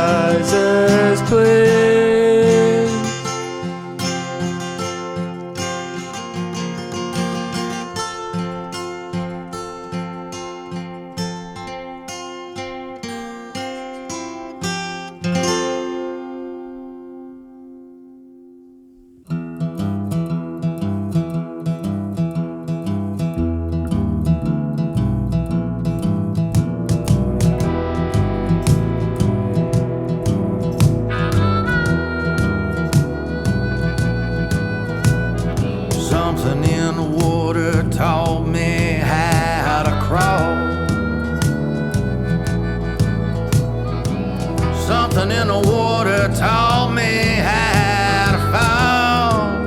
wisest place. Something in the water taught me how to crawl. Something in the water taught me how to fall.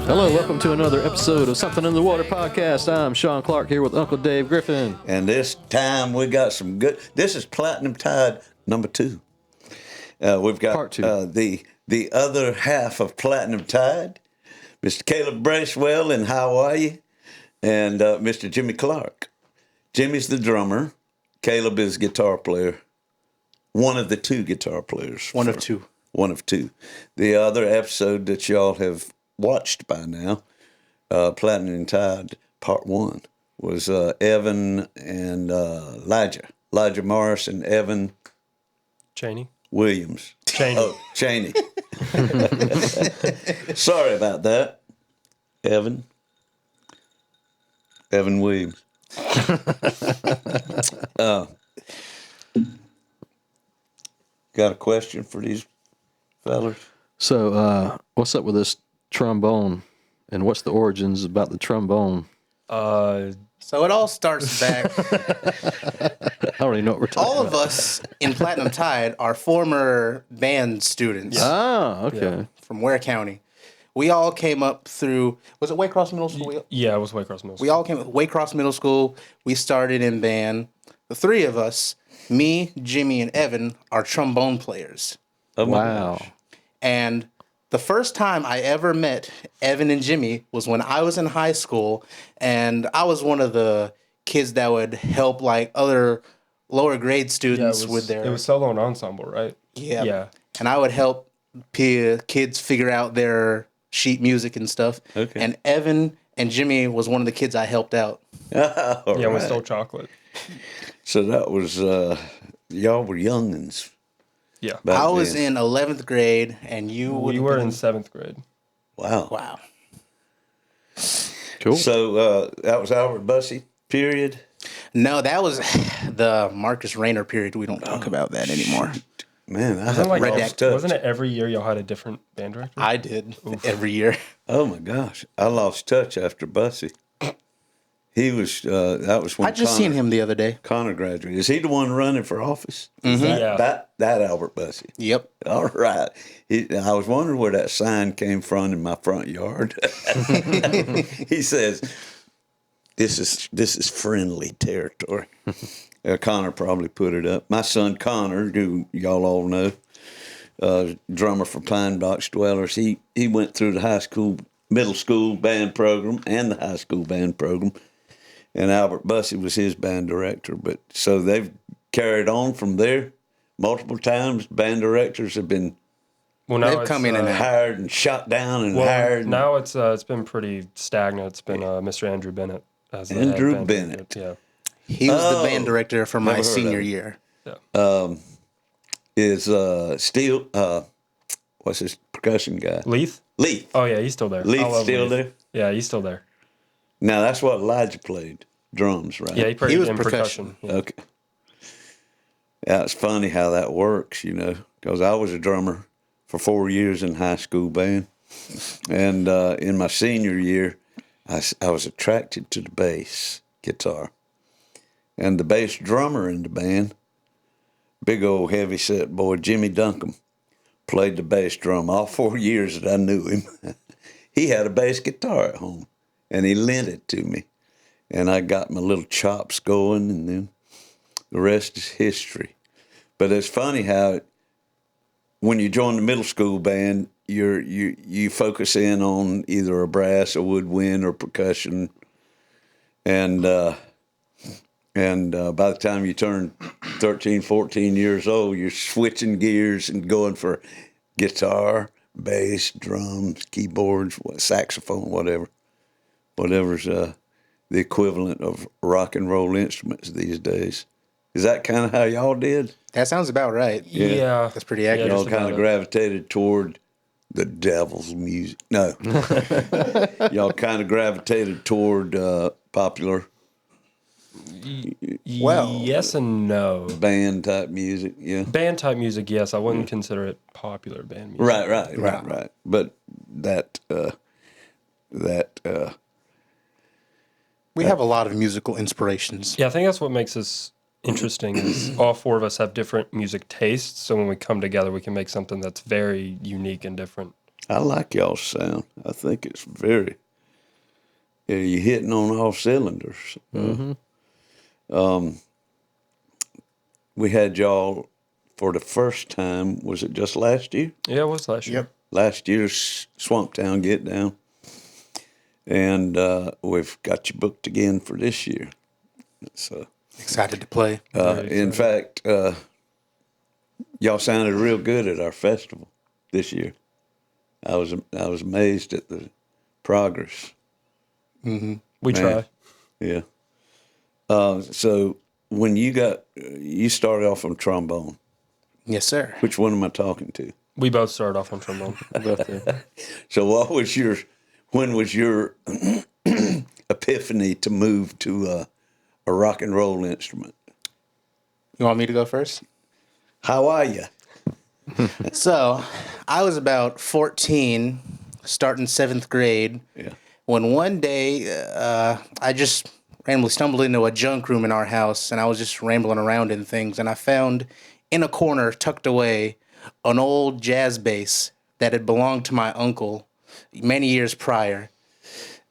Hello, welcome to another episode of Something in the Water podcast. I'm Sean Clark here with Uncle Dave Griffin. And this time we got some good. This is Platinum Tide number 2. We've got Part 2. The other half of Platinum Tide, Mr. Caleb Bracewell in Hawaii, and Mr. Jimmy Clark. Jimmy's the drummer. Caleb is guitar player. One of the 2 guitar players. One of two. The other episode that y'all have watched by now, Platinum Tide Part 1, was Evan and Elijah Morris and Evan Cheney. Williams. Cheney. Oh, Cheney. Sorry about that, Evan. Evan Williams. Got a question for these fellas? So, what's up with this trombone, and what's the origins about the trombone? So it all starts back. I don't even know what we're talking All about. of us in Platinum Tide are former band students Okay. from Ware County. We all came up through, was it Waycross Middle School? Yeah, it was Waycross Middle School. We all came up Waycross Middle School. We started in band. The 3 of us, me, Jimmy, and Evan, are trombone players. Oh, my Wow. gosh. And the first time I ever met Evan and Jimmy was when I was in high school, and I was one of the kids that would help like other lower grade students with their. It was solo and ensemble, right? Yeah. Yeah. And I would help kids figure out their sheet music and stuff. Okay. And Evan and Jimmy was one of the kids I helped out. All Yeah, we right. stole chocolate. So that was, y'all were youngins. Yeah. back I was then. in 11th grade, and you We were in 7th grade. Wow. Wow. Cool. So that was Albert Bussey, period. No, that was the Marcus Rayner period. We don't talk about that anymore. Man, I Wasn't, have like, lost touch. wasn't it every year y'all had a different band director? I did every year. Oh my gosh, I lost touch after Bussey. He was that was when I just seen him the other day. Connor graduated. Is he the one running for office? Yeah. That Albert Bussey. Yep. All right. I was wondering where that sign came from in my front yard. He says, "This is friendly territory." Connor probably put it up. My son Connor, who y'all all know, drummer for Pine Box Dwellers. He went through the middle school band program and the high school band program. And Albert Bussey was his band director. But so they've carried on from there multiple times. Band directors have been Well, now They've it's, come in and out. hired and shot down and well, hired. now it's been pretty stagnant. It's been Mr. Andrew Bennett as the head Andrew band Bennett. director. He was the Oh, band director for never my heard of senior him. year. Yeah. Is Steel, what's his percussion guy? Leith? Leith. Oh yeah, he's still there. I Leith's love still Leith. there? Yeah, he's still there. Now, that's what Elijah played, drums, right? Yeah, he played was in percussion. Yeah. Okay. Yeah, it's funny how that works, because I was a drummer for 4 years in high school band. And in my senior year, I was attracted to the bass guitar. And the bass drummer in the band, big old heavy set boy, Jimmy Duncombe, played the bass drum all 4 years that I knew him. He had a bass guitar at home, and he lent it to me. And I got my little chops going, and then the rest is history. But it's funny how when you join the middle school band, you focus in on either a brass, a woodwind, or percussion. And And by the time you turn 13, 14 years old, you're switching gears and going for guitar, bass, drums, keyboards, saxophone, whatever's the equivalent of rock and roll instruments these days. Is that kind of how y'all did? That sounds about right. Yeah. That's pretty accurate. Yeah, Y'all just kind about of it. gravitated toward the devil's music. No. Y'all kind of gravitated toward popular Well, yes and no. band type music. Yeah. Band type music, yes. I wouldn't consider it popular band music. Right. But that we have a lot of musical inspirations. Yeah, I think that's what makes us interesting is all four of us have different music tastes. So when we come together, we can make something that's very unique and different. I like y'all's sound. I think it's very. Yeah, you're hitting on all cylinders. We had y'all for the first time. Was it just last year? Yeah, it was last year. Yep. Last year's Swamp Town Get Down, and we've got you booked again for this year. So, Excited to play. in fact, y'all sounded real good at our festival this year. I was amazed at the progress. We Man. try. Yeah. So when you started off on trombone, Yes, sir. which one am I talking to? We both started off on trombone. So when was your epiphany to move to a rock and roll instrument? You want me to go first? How are you? So, I was about 14, starting 7th grade, Yeah. when one day I just randomly stumbled into a junk room in our house, and I was just rambling around in things, and I found in a corner, tucked away, an old jazz bass that had belonged to my uncle many years prior,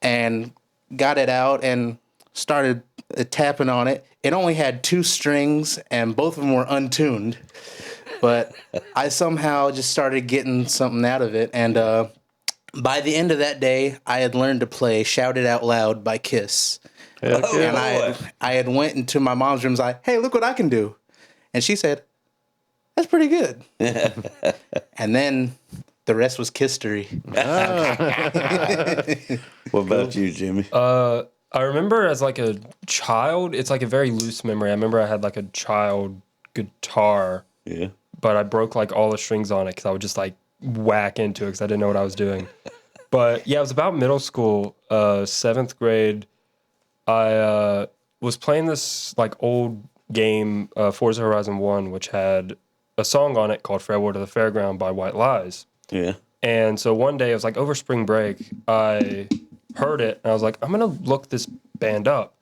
and got it out and started tapping on it. It only had 2 strings, and both of them were untuned. But I somehow just started getting something out of it. And by the end of that day, I had learned to play Shout It Out Loud by Kiss. And I had went into my mom's room and was like, hey, look what I can do. And she said, that's pretty good. And then the rest was Kistery. What about you, Jimmy? I remember as like a child, it's like a very loose memory. I remember I had like a child guitar, Yeah. but I broke like all the strings on it because I would just like whack into it because I didn't know what I was doing. But yeah, it was about middle school, 7th grade. I was playing this like old game, Forza Horizon 1, which had a song on it called Farewell to the Fairground by White Lies. Yeah. And so one day, it was like over spring break, I heard it, and I was like, I'm going to look this band up.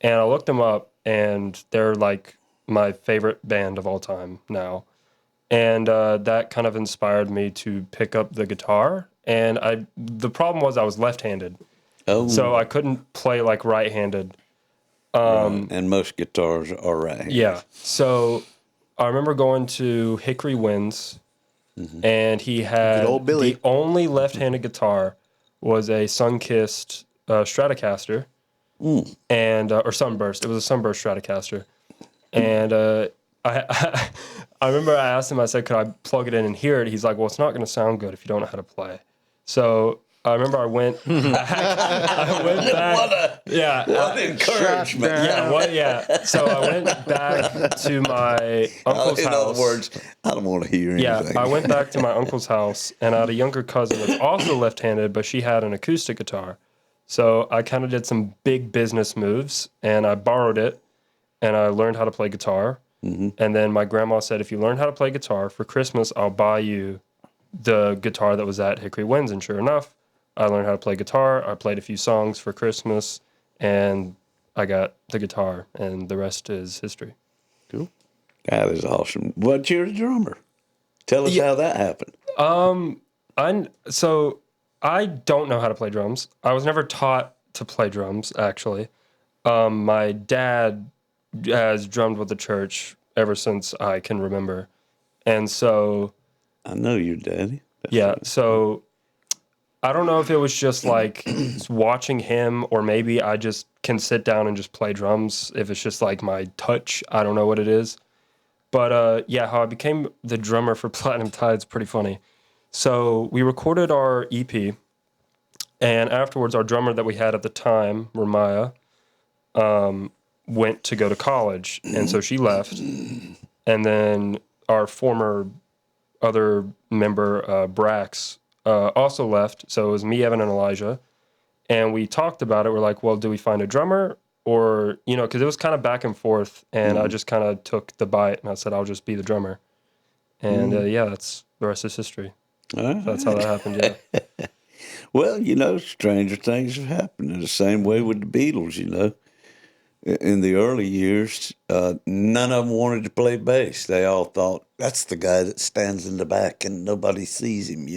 And I looked them up, and they're like my favorite band of all time now. And that kind of inspired me to pick up the guitar. And the problem was I was left-handed, Oh. so I couldn't play like right-handed. And most guitars are right. Yeah. So I remember going to Hickory Winds, and he had Good old Billy. the only left-handed guitar was a sun-kissed Stratocaster, and or Sunburst. It was a Sunburst Stratocaster, and I remember I asked him. I said, "Could I plug it in and hear it?" He's like, "Well, it's not going to sound good if you don't know how to play." So I remember I went back. What encouragement. So I went back to my uncle's In house. other words, I don't want to hear anything. Yeah, I went back to my uncle's house, and I had a younger cousin that's also left-handed, but she had an acoustic guitar. So I kind of did some big business moves, and I borrowed it, and I learned how to play guitar. And then my grandma said, if you learn how to play guitar, for Christmas, I'll buy you the guitar that was at Hickory Winds. And sure enough, I learned how to play guitar. I played a few songs for Christmas, and I got the guitar, and the rest is history. Cool. That is awesome. But you're a drummer. Tell us how that happened. So I don't know how to play drums. I was never taught to play drums, actually. My dad has drummed with the church ever since I can remember. And so, I know your daddy. yeah, so I don't know if it was just like watching him, or maybe I just can sit down and just play drums. If it's just like my touch, I don't know what it is. But yeah, how I became the drummer for Platinum Tide's pretty funny. So we recorded our EP, and afterwards, our drummer that we had at the time, Ramaya, went to go to college, and so she left. And then our former other member, Brax, also left. So it was me, Evan, and Elijah. And we talked about it. We're like, well, do we find a drummer? Or, you know, because it was kind of back and forth. And I just kind of took the bite and I said, I'll just be the drummer. And yeah, that's the rest is history. That's how that happened, yeah. Well, stranger things have happened in the same way with the Beatles, In the early years, none of them wanted to play bass. They all thought, that's the guy that stands in the back and nobody sees him,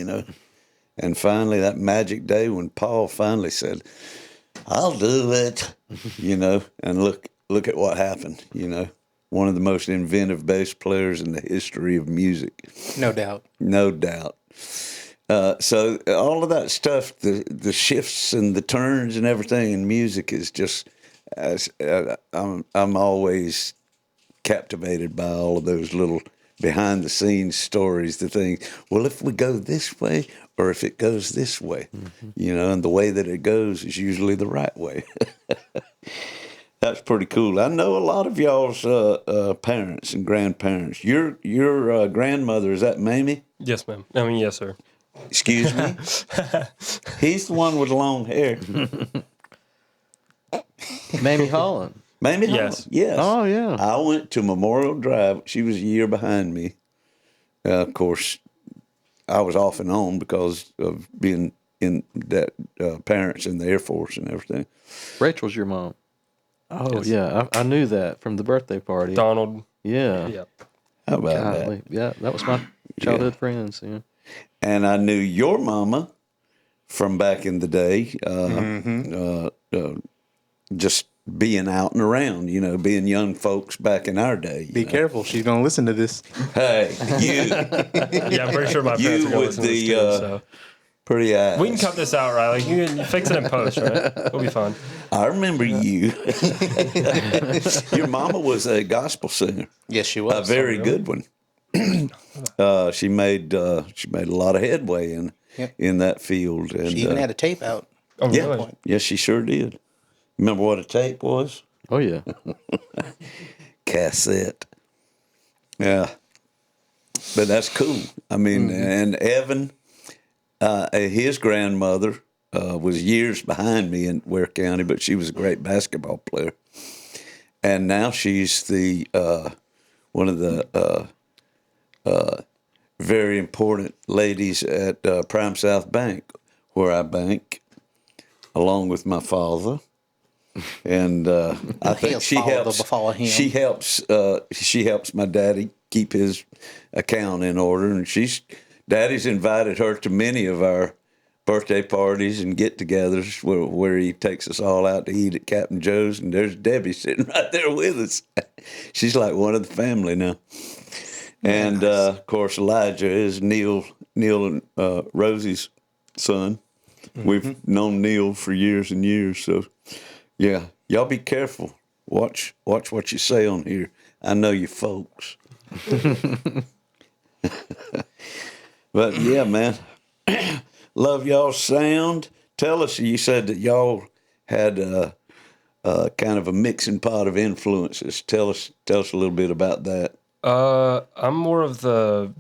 And finally, that magic day when Paul finally said, I'll do it, and look at what happened, One of the most inventive bass players in the history of music. No doubt. No doubt. So all of that stuff, the shifts and the turns and everything in music is just, I'm always captivated by all of those little behind the scenes stories, the things, well, if we go this way or if it goes this way, and the way that it goes is usually the right way. That's pretty cool. I know a lot of y'all's parents and grandparents. Your grandmother, is that Mamie? Yes, ma'am. I mean, yes, sir. Excuse me? He's the one with long hair. Mamie Holland. Mamie Yes. Holland? Yes. Oh, yeah. I went to Memorial Drive. She was a year behind me. Of course, I was off and on because of being in that parents in the Air Force and everything. Rachel's your mom. Oh, yeah. I knew that from the birthday party. Donald. Yeah. Yeah. How about Golly. that? Yeah, that was my childhood friends. Yeah. And I knew your mama from back in the day, just being out and around, being young folks back in our day. Be careful. She's going to listen to this. Hey, you. Yeah, I'm pretty sure my parents are going to listen to this too, so. Pretty eyes. We can cut this out, Riley. You can fix it in post, right? It'll be fun. I remember you. Your mama was a gospel singer. Yes, she was. A very good one. She made a lot of headway in that field. And, She even had a tape out. Oh, yeah, really? yes, she sure did. Remember what a tape was? Oh, yeah. Cassette. Yeah. But that's cool. I mean, and Evan, his grandmother was years behind me in Ware County, but she was a great basketball player. And now she's the one of the very important ladies at Prime South Bank, where I bank, along with my father. And I think she helps my daddy keep his account in order. And Daddy's invited her to many of our birthday parties and get-togethers where he takes us all out to eat at Captain Joe's. And there's Debbie sitting right there with us. She's like one of the family now. And of course, Elijah is Neil and Rosie's son. We've known Neil for years and years, so. Yeah, y'all be careful. Watch what you say on here. I know you folks. But yeah, man, love y'all's sound. Tell us, you said that y'all had kind of a mixing pot of influences. Tell us a little bit about that. I'm more of the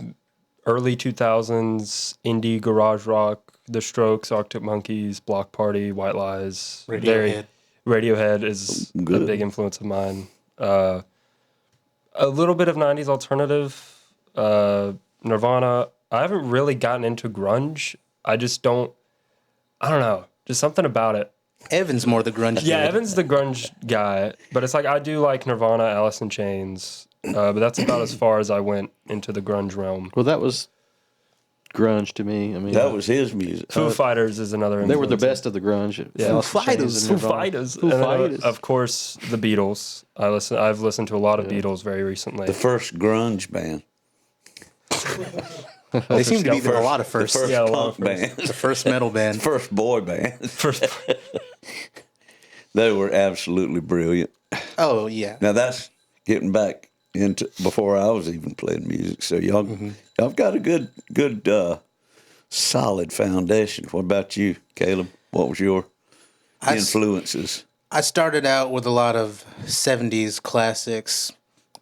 early 2000s indie garage rock, The Strokes, Arctic Monkeys, Block Party, White Lies. Radiohead is a big influence of mine. A little bit of 90s alternative, Nirvana. I haven't really gotten into grunge. I don't know, just something about it. Evan's more the grunge Yeah, dude. Evan's the grunge guy, but it's like I do like Nirvana, Alice in Chains, but that's about as far as I went into the grunge realm. Well, that was grunge to me. I mean, That was his music. Foo Fighters is another influence. they were the best of the grunge. Yeah. Foo Fighters. Foo Fighters. And then, of course, the Beatles. I've listened to a lot of Beatles very recently. The first grunge band. They seem to be a lot of The firsts. first Yeah, a lot of punk band. The first metal band. First boy band. First, They were absolutely brilliant. Oh yeah. Now that's getting back into before I was even playing music. So y'all, y'all got a good, solid foundation. What about you, Caleb? What was your influences? I started out with a lot of 70s classics.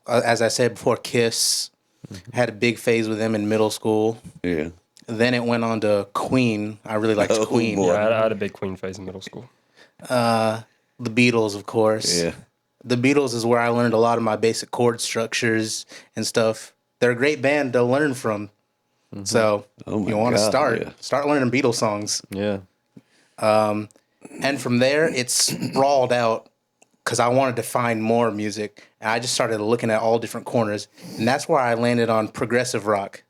As I said before, Kiss. Had a big phase with them in middle school. Yeah. Then it went on to Queen. I really liked Oh, Queen. boy. yeah, I had a big Queen phase in middle school. The Beatles, of course. Yeah. The Beatles is where I learned a lot of my basic chord structures and stuff. They're a great band to learn from. So Oh my you want to God, start learning Beatles songs. Yeah. And from there, it sprawled out because I wanted to find more music. And I just started looking at all different corners. And that's where I landed on progressive rock.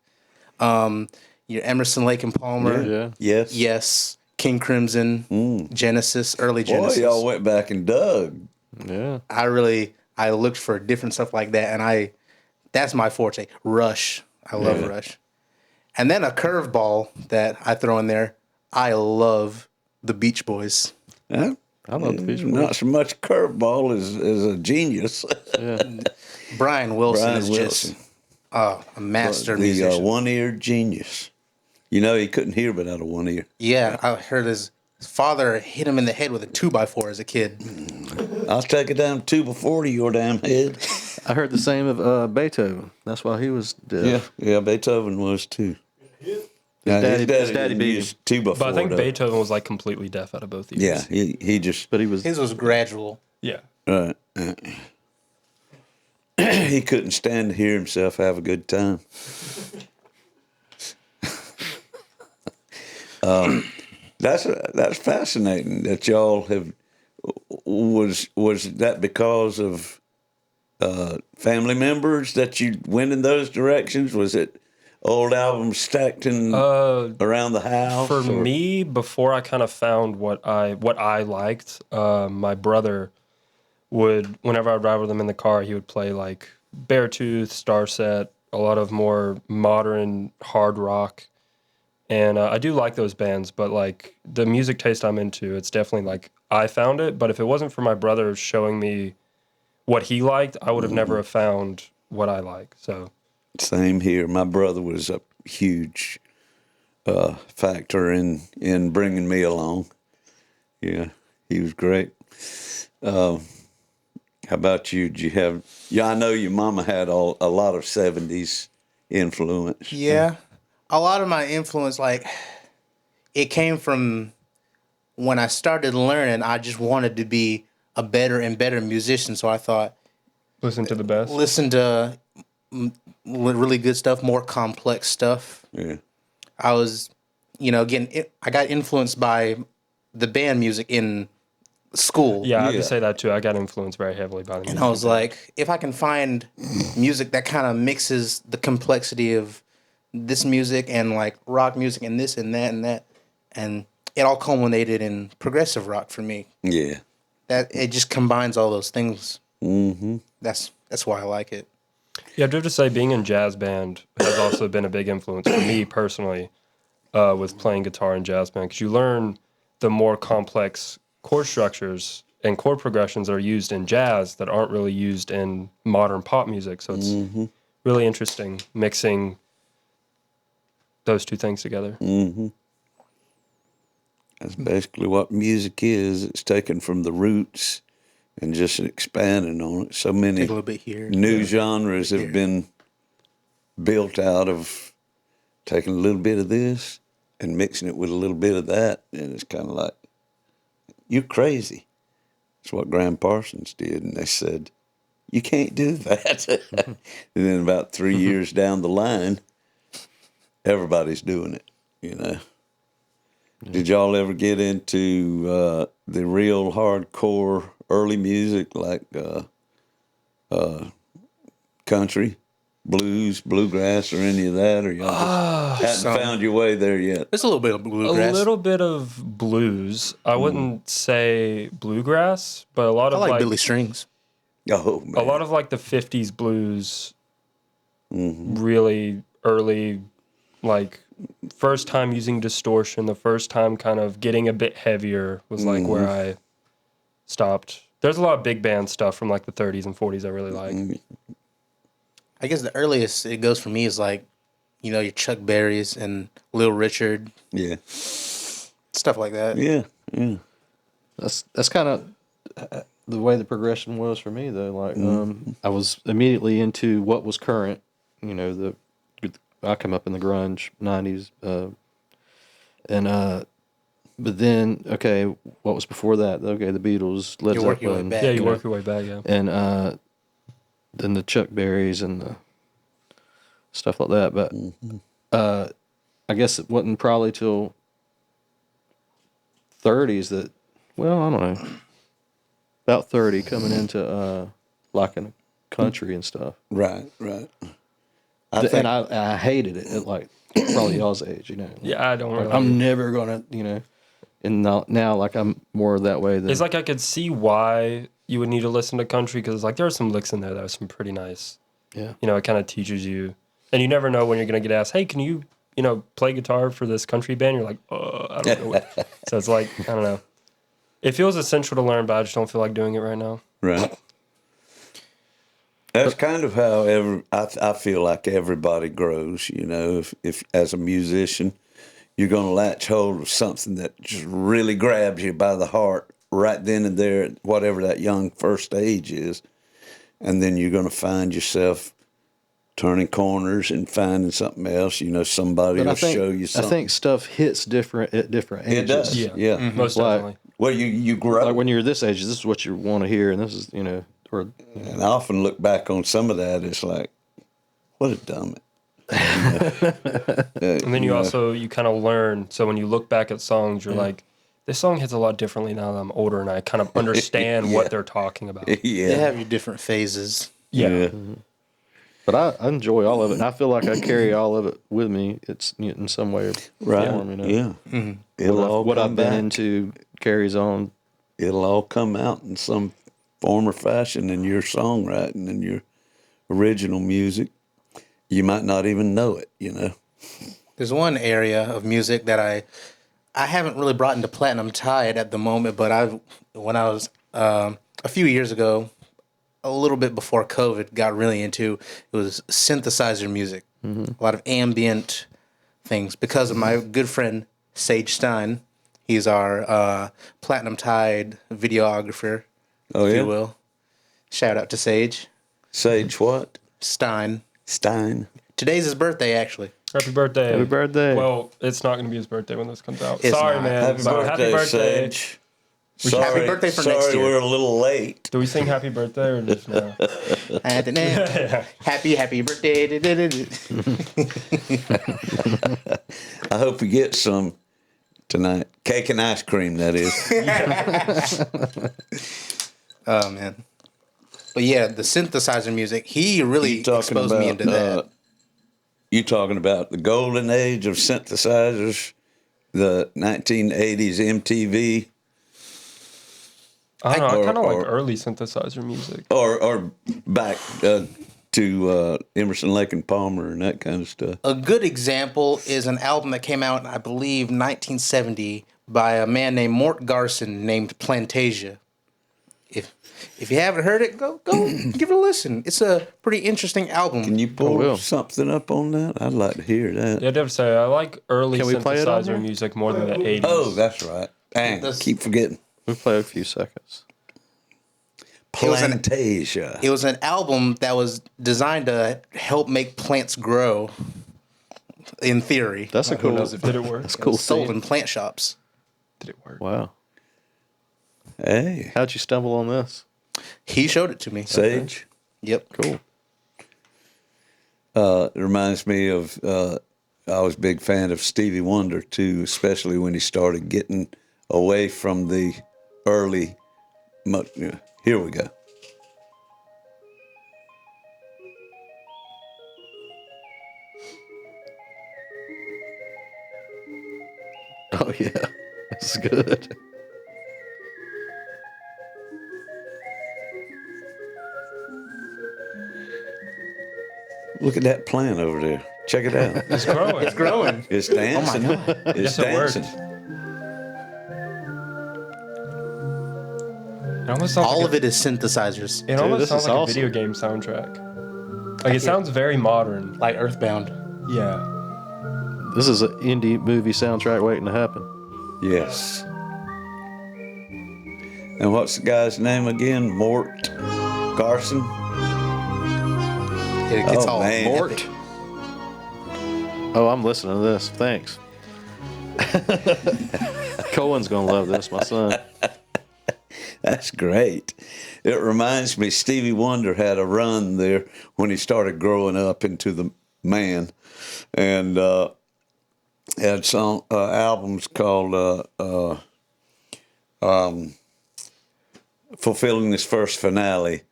Your Emerson, Lake and Palmer. Yeah. Yes. Yes. King Crimson. Genesis. Early Boy, Genesis. y'all went back and dug. Yeah. I looked for different stuff like that. And that's my forte. Rush. I love Rush. And then a curveball that I throw in there. I love the Beach Boys. Huh? I love the Beach Boys. Not so much curveball as a genius. Yeah. Brian Wilson Brian is Wilson. just a master The musician. one-eared genius. You know, he couldn't hear but out of one ear. Yeah, I heard his father hit him in the head with a 2x4 as a kid. I'll take a damn 2 to your damn head. I heard the same of Beethoven. That's why he was deaf. Yeah, Beethoven was too. Now, His daddy didn't beat use 2 But I think though. Beethoven was like completely deaf out of both ears. Yeah, he just But he was. His was gradual. Yeah. he couldn't stand to hear himself have a good time. That's fascinating that y'all have. Was that because of family members that you went in those directions? Was it old albums stacked in around the house? For me, before I kind of found what I liked, my brother would, whenever I'd ride with him in the car, he would play like Beartooth, Starset, a lot of more modern hard rock. And I do like those bands, but like the music taste I'm into, it's definitely like I found it. But if it wasn't for my brother showing me what he liked, I would have never have found what I like. So Same here. My brother was a huge factor in bringing me along. Yeah, he was great. How about you? Did you have? Yeah, I know your mama had a lot of '70s influence. Yeah. A lot of my influence, like, it came from when I started learning, I just wanted to be a better and better musician. So I thought, listen to the best. listen to really good stuff, more complex stuff. Yeah. I was, I got influenced by the band music in school. Yeah, I have Yeah. to say that too. I got influenced very heavily by the music. And I was like, if I can find music that kind of mixes the complexity of this music and like rock music and this and that, and it all culminated in progressive rock for me. Yeah. That it just combines all those things. Mm-hmm. That's why I like it. Yeah, I'd have to say being in jazz band has also been a big influence for me personally with playing guitar in jazz band, because you learn the more complex chord structures and chord progressions that are used in jazz that aren't really used in modern pop music. So it's really interesting mixing those two things together. That's basically what music is. It's taken from the roots and just expanding on it. So many Take a little bit here. new genres have been built out of taking a little bit of this and mixing it with a little bit of that. And it's kind of like, you're crazy. That's what Graham Parsons did. And they said, you can't do that. And then about 3 years down the line, everybody's doing it, Did y'all ever get into the real hardcore early music like country, blues, bluegrass, or any of that? Or y'all just hadn't found your way there yet? There's a little bit of bluegrass. A little bit of blues. I wouldn't say bluegrass, but a lot I of like Billy Strings. Oh, man. a lot of like the 50s blues, really early like first time using distortion, the first time kind of getting a bit heavier was like where I stopped. There's a lot of big band stuff from like the 30s and 40s I really like. I guess the earliest it goes for me is like, you know, your Chuck Berrys and Little Richard, Yeah. stuff like that. Yeah. Yeah. That's kind of the way the progression was for me, though. Like, I was immediately into what was current. You know, I come up in the grunge '90s, but then okay, what was before that? Okay, the Beatles, Led You work your way Zeppelin, back. Yeah, you work your way back, yeah. and then the Chuck Berrys and the stuff like that. But I guess it wasn't probably till '30s that, well, I don't know, about 30 coming into liking country and stuff. Right. Right. And I hated it at like probably y'all's age, you know. Yeah, I don't Like, really. I'm never gonna, you know. And now like I'm more that way than It's like I could see why you would need to listen to country because like there are some licks in there that are some pretty nice. yeah. You know, it kind of teaches you, and you never know when you're gonna get asked, "Hey, can you play guitar for this country band?" You're like, I don't know. So it's like I don't know. It feels essential to learn, but I just don't feel like doing it right now. Right. That's kind of how I feel like everybody grows, you know, if as a musician, you're going to latch hold of something that just really grabs you by the heart right then and there, whatever that young first age is. And then you're going to find yourself turning corners and finding something else, you know, somebody But will I think, show you something. I think stuff hits different at different ages. It does. Yeah, Yeah. most Like- definitely. Well, you grow. Like when you're this age, this is what you want to hear, and this is, you know, or And I often look back on some of that. It's like, what a dumb. And then you kind of learn. So when you look back at songs, you're like, this song hits a lot differently now that I'm older, and I kind of understand what they're talking about. They Yeah. have your different phases. Yeah. But I enjoy all of it, and I feel like I carry all of it with me. It's in some way or Right. form, you know. Yeah. It'll all What come I've been back. into carries on. It'll all come out in some form or fashion in your songwriting and your original music. You might not even know it, you know. There's one area of music that I haven't really brought into Platinum Tide at the moment, but when I was a few years ago, a little bit before COVID, got really into it was synthesizer music, a lot of ambient things because of my good friend Sage Stein. He's our Platinum Tide videographer, Oh, if yeah? you will. Shout out to Sage Sage what? Stein. Stein. Today's his birthday, actually. Happy birthday. Happy birthday. Well, it's not going to be his birthday when this comes out. It's Sorry, not. man. Happy But birthday, Sage. Sorry, Happy birthday for next sorry year. we're a little late. Do we sing happy birthday or just no? Happy birthday. I hope you get some tonight. Cake and ice cream, that is. Oh, man. But yeah, the synthesizer music, he really exposed me into that. You talking about the golden age of synthesizers, the 1980s MTV, I don't know. I kind of or- like early synthesizer music. or back to Emerson, Lake and Palmer and that kind of stuff. A good example is an album that came out in, I believe, 1970 by a man named Mort Garson named Plantasia. If you haven't heard it, go give it a listen. It's a pretty interesting album. Can you pull will. something up on that? I'd like to hear that. Yeah, I did say I like early Can we play it on synthesizer here? music more than the 80s. Oh, that's right. Dang, That's- keep forgetting. We'll play a few seconds. Plantasia. It was an album that was designed to help make plants grow. In theory, That's a Who cool. knows if Did it work? That's it cool. was sold scene. in plant shops. Did it work? Wow. Hey, How'd you stumble on this? He showed it to me. Sage. Yep. Cool. It reminds me of, I was a big fan of Stevie Wonder too, especially when he started getting away from the early. Here we go. Oh yeah, that's good. Look at that plant over there. Check it out. It's growing. It's growing. It's dancing. Oh my God. It's Yes, it worked. dancing. It almost sounds All like of it is synthesizers, It almost this sounds is like awesome. a video game soundtrack. Like it sounds very modern. like Earthbound. Yeah. This is an indie movie soundtrack waiting to happen. Yes. And what's the guy's name again? Mort Garson? It gets Oh, all man. Mort. Oh, I'm listening to this. Thanks. Cohen's gonna love this, my son. That's great. It reminds me, Stevie Wonder had a run there when he started growing up into the man, and had some albums called Fulfilling This First Finale,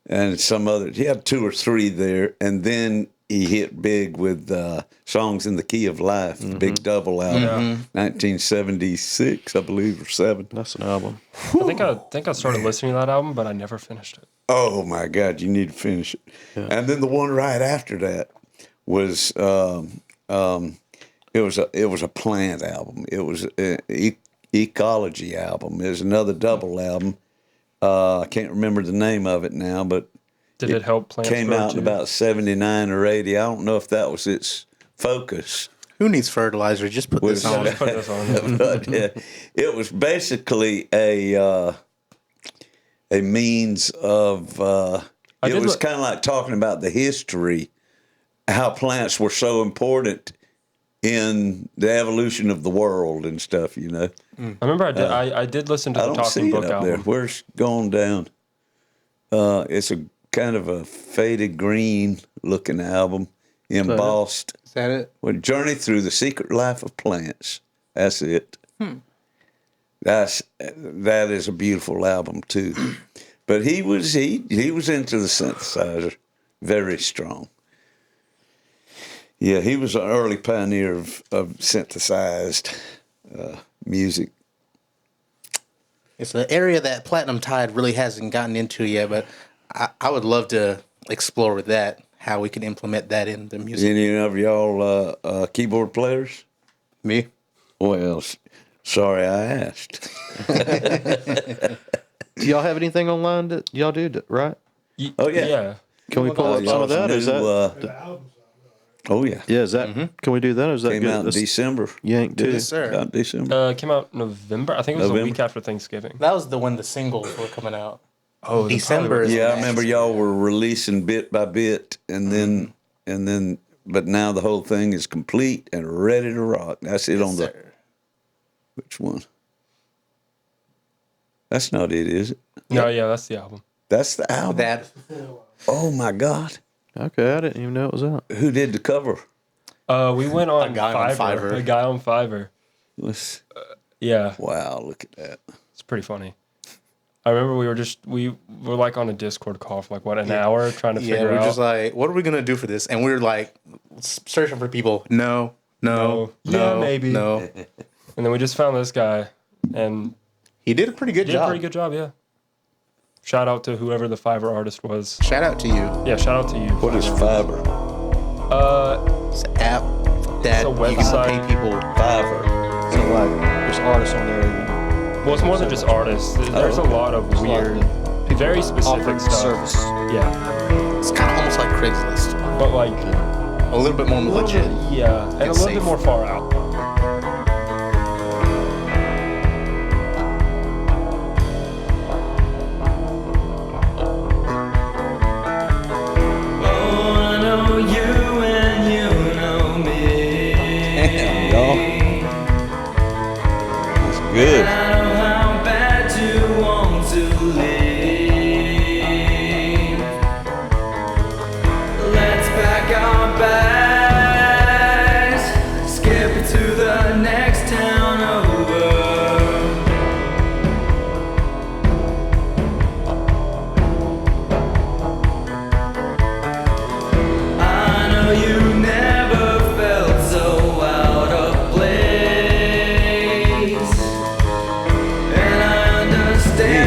and some other. He had 2 or 3 there, and then he hit big with Songs in the Key of Life, the big double album, 1976, I believe, or 7. That's an album. I think I started listening to that album, but I never finished it. Oh my God, you need to finish it. Yeah. And then the one right after that was it was a plant album. It was an ecology album. It was another double album. I can't remember the name of it now, but Did it help plants came grow out too? in about 79 or 80. I don't know if that was its focus. Who needs fertilizer? Just put this Yeah, on. just put this on. But it was basically a means of it was kind of like talking about the history, how plants were so important in the evolution of the world and stuff, you know. I remember I did listen to I the don't Talking see Book it up there. album. Where's it going down? It's a kind of a faded green looking album, embossed. Is that it? Well, Journey Through the Secret Life of Plants. That's it. That is a beautiful album too. But he was into the synthesizer very strong. Yeah, he was an early pioneer of synthesized music. It's an area that Platinum Tide really hasn't gotten into yet, but I would love to explore with that, how we can implement that in the music. Any of y'all keyboard players? Me? Well, sorry I asked. Do y'all have anything online that y'all do, right? Oh, yeah. Yeah. Can we pull up some of that? Is that? Oh yeah, Yeah, is that? Can we do that? Or is that came good? out in That's December. Yank too. Yes, sir. Out in December. It came out November. I think it was a November? week after Thanksgiving. That was when the singles were coming out. Oh, December. is Yeah, I when remember y'all were releasing bit by bit, and then, but now the whole thing is complete and ready to rock. That's it on the. Sir. Which one? That's not it, is it? No, yeah, that's the album. That's the album. That Oh my God! Okay, I didn't even know it was out. Who did the cover? We went on A guy on Fiverr. Fiverr. A guy on Fiverr. Let's, Yeah, wow! Look at that. it's pretty funny. I remember we were like on a Discord call for like an hour trying to yeah, figure we're out. just like, what are we gonna do for this? And we were like searching for people. No, Yeah, maybe. no. And then we just found this guy, and He did a pretty good he did a job. pretty good job. Yeah. Shout out to whoever the Fiverr artist was. Shout out to you. Yeah, shout out to you. What is Fiverr? It's an app that It's a you can website. pay people. Fiverr. So like, there's artists on there. Well, it's more than just artists. There's a lot of weird, very specific Offering stuff. service. Yeah, It's kind of almost like Craigslist, but like, a little bit more legit. yeah, and a little safe. bit more far out. Y'all. That's good.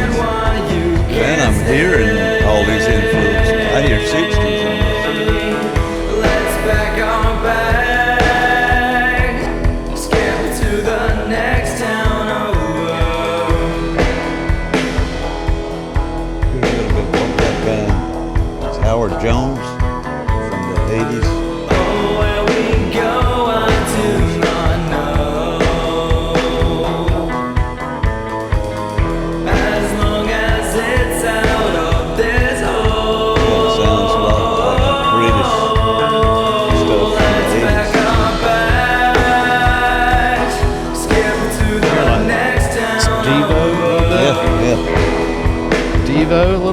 Man, I'm hearing all these influences. I hear 60s on this. Let's back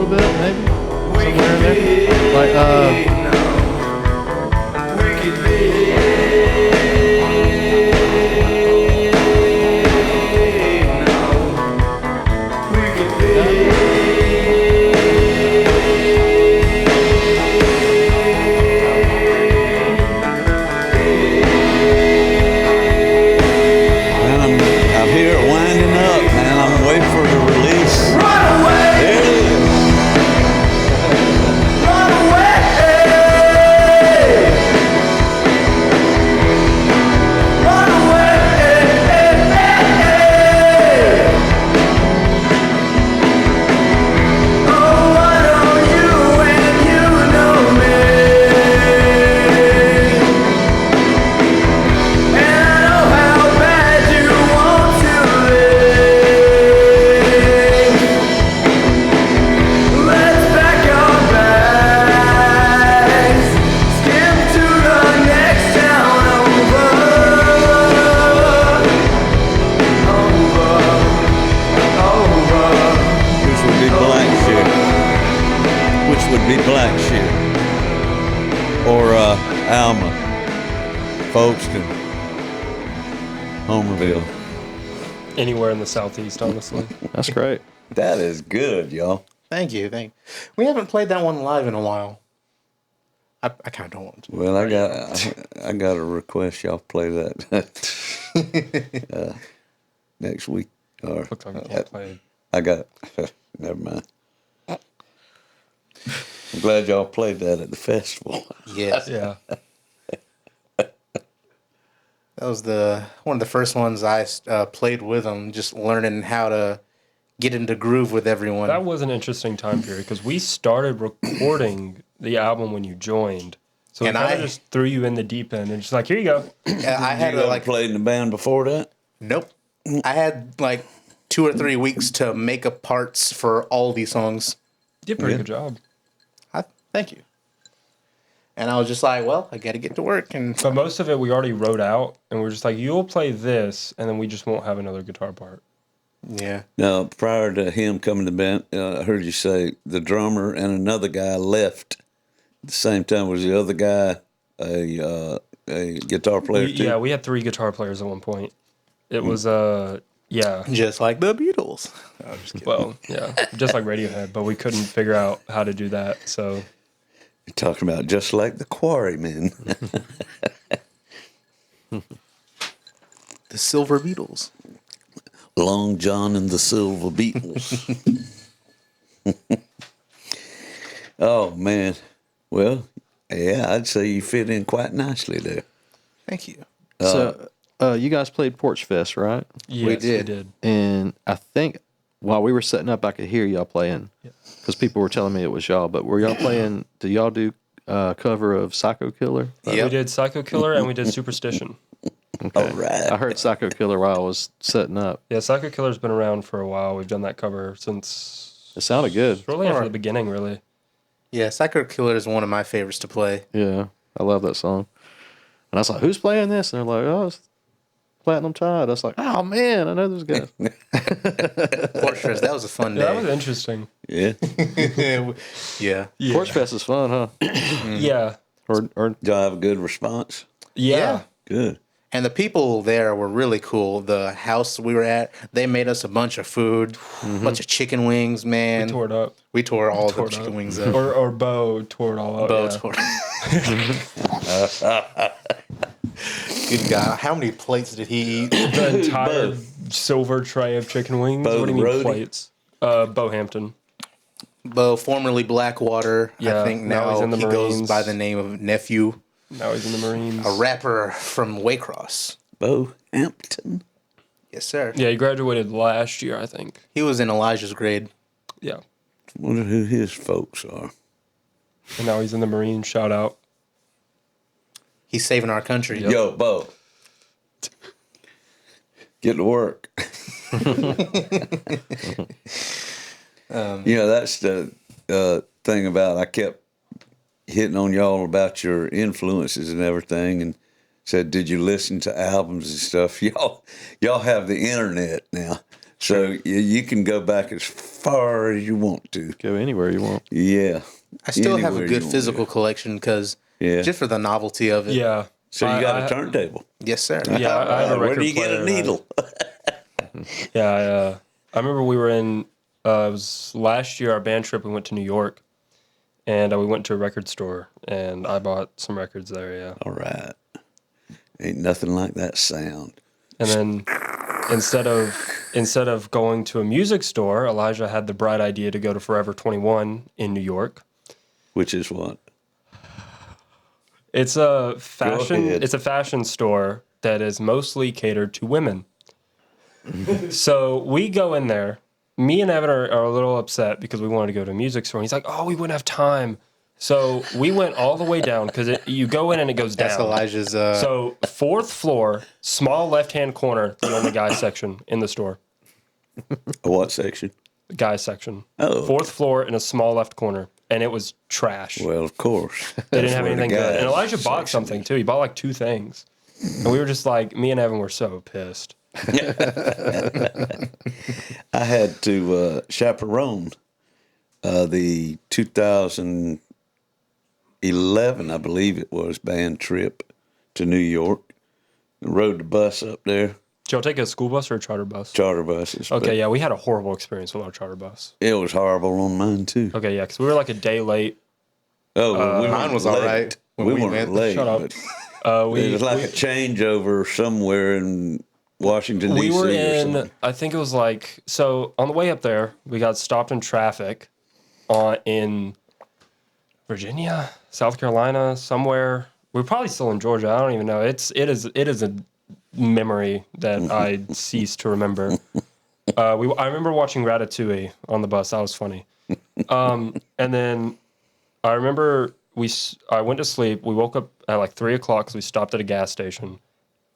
little bit, maybe somewhere in there. Like I hear it winding up, man. I'm waiting for the release. Run away! There it is. Run away! Run away! Oh, I know you and you know me. And I know how bad you want to live. Let's pack our bags, skip to the next town over. Which would be Blackshear. Which would be Blackshear. Or Alma, Folkestone, Homerville. Anywhere in the southeast, honestly. that's great. That is good, y'all. Thank you. We haven't played that one live in a while. I kind of don't want to. Well, I got a request. Y'all play that next week. Or Looks like we can't play. I got. Never mind. I'm glad y'all played that at the festival. Yes. Yeah. That was one of the first ones I played with them, just learning how to get into groove with everyone. That was an interesting time period because we started recording the album when you joined. So And we kind I- of just threw you in the deep end and just like, here you go. I had You to ever played in the band before that? nope. I had like 2 or 3 weeks to make up parts for all these songs. You did a pretty good job. Thank you. And I was just like, well, I got to get to work. And But most of it we already wrote out and we're just like, you'll play this and then we just won't have another guitar part. yeah, Now, prior to him coming to the band, I heard you say the drummer and another guy left at the same time. Was the other guy a guitar player too? Yeah, we had 3 guitar players at one point. It was, yeah. just like the Beatles. I was just kidding. Well, yeah, just like Radiohead, but we couldn't figure out how to do that. So You're talking about just like the Quarrymen. The Silver Beatles. Long John and the Silver Beatles. Oh, man. Well, yeah, I'd say you fit in quite nicely there. Thank you. So you guys played Porch Fest, right? yes, we did. did. And I think while we were setting up, I could hear y'all playing because people were telling me it was y'all. But were y'all playing? Did y'all do cover of Psycho Killer? Yep. We did Psycho Killer and we did Superstition. Okay. All right. I heard Psycho Killer while I was setting up. Yeah, Psycho Killer's been around for a while. We've done that cover since It sounded good. really after the beginning, really. Yeah, Psycho Killer is one of my favorites to play. Yeah, I love that song. And I was like, "Who's playing this?" And they're like, "Oh, it's Platinum Tide." I was like, "Oh man, I know those guys." Porch Fest, that was a fun Yeah, that was day. interesting. Yeah. Yeah. Yeah. Porch Fest is fun, huh? Yeah. Or Did y'all have a good response? Yeah. Good. And the people there were really cool. The house we were at, they made us a bunch of food, a bunch of chicken wings, man. Tore it up. We tore all Tore the it chicken up. wings up. Or Bo tore it all up. Bo yeah. tore. Good God. How many plates did he eat? The entire Bo. silver tray of chicken wings. Bo What do you the mean roadie? plates? Bo Hampton. Bo, formerly Blackwater. Yeah, I think now he's now in the he goes Marines. by the name of Nephew, Now he's in the Marines. a rapper from Waycross. Bo Hampton. Yes, sir. Yeah, he graduated last year, I think. He was in Elijah's grade. Yeah. Wonder who his folks are. And now he's in the Marines. Shout out. He's saving our country. Yep. Yo, Bo. Get to work. That's the thing about I kept hitting on y'all about your influences and everything, and said, "Did you listen to albums and stuff?" Y'all have the internet now, So you can go back as far as you want to. Go anywhere you want. Yeah. I still have Anywhere a you good want physical to. collection because Yeah. just for the novelty of it. Yeah. So you got a turntable. Yes, sir. Yeah, I have a record Where do you get player a and I- needle? Yeah, I remember we were in, it was last year, our band trip, we went to New York, and we went to a record store, and I bought some records there, yeah. All right. Ain't nothing like that sound. And then instead of going to a music store, Elijah had the bright idea to go to Forever 21 in New York. Which is what? It's a fashion. ahead. It's a fashion store that is mostly catered to women. So we go in there. Me and Evan are a little upset because we wanted to go to a music store. And he's like, "Oh, we wouldn't have time." So we went all the way down because you go in and it goes down. That's Elijah's. So 4th floor, small left-hand corner, the only guy section in the store. What section? The guy section. Oh. 4th floor in a small left corner, and it was trash. Well, of course. They didn't have anything good. And Elijah bought something too. He bought like 2 things. And we were just like, me and Evan were so pissed. I had to chaperone the 2011, I believe it was, band trip to New York. Rode the bus up there, Did y'all take a school bus or a charter bus? charter buses. but Okay, yeah, we had a horrible experience with our charter bus. It was horrible on mine, too. Okay, yeah, because we were like a day late. Oh, well, we mine weren't was all late. right when We we weren't went. late. Shut up. But We it was like a changeover somewhere in Washington, D.C. we were or in, something. I think it was like, so on the way up there, we got stopped in traffic in Virginia, South Carolina, somewhere. We're probably still in Georgia. I don't even know. It is a memory that I cease to remember. I remember watching Ratatouille on the bus. That was funny. And then I remember I went to sleep. We woke up at like 3 o'clock because we stopped at a gas station.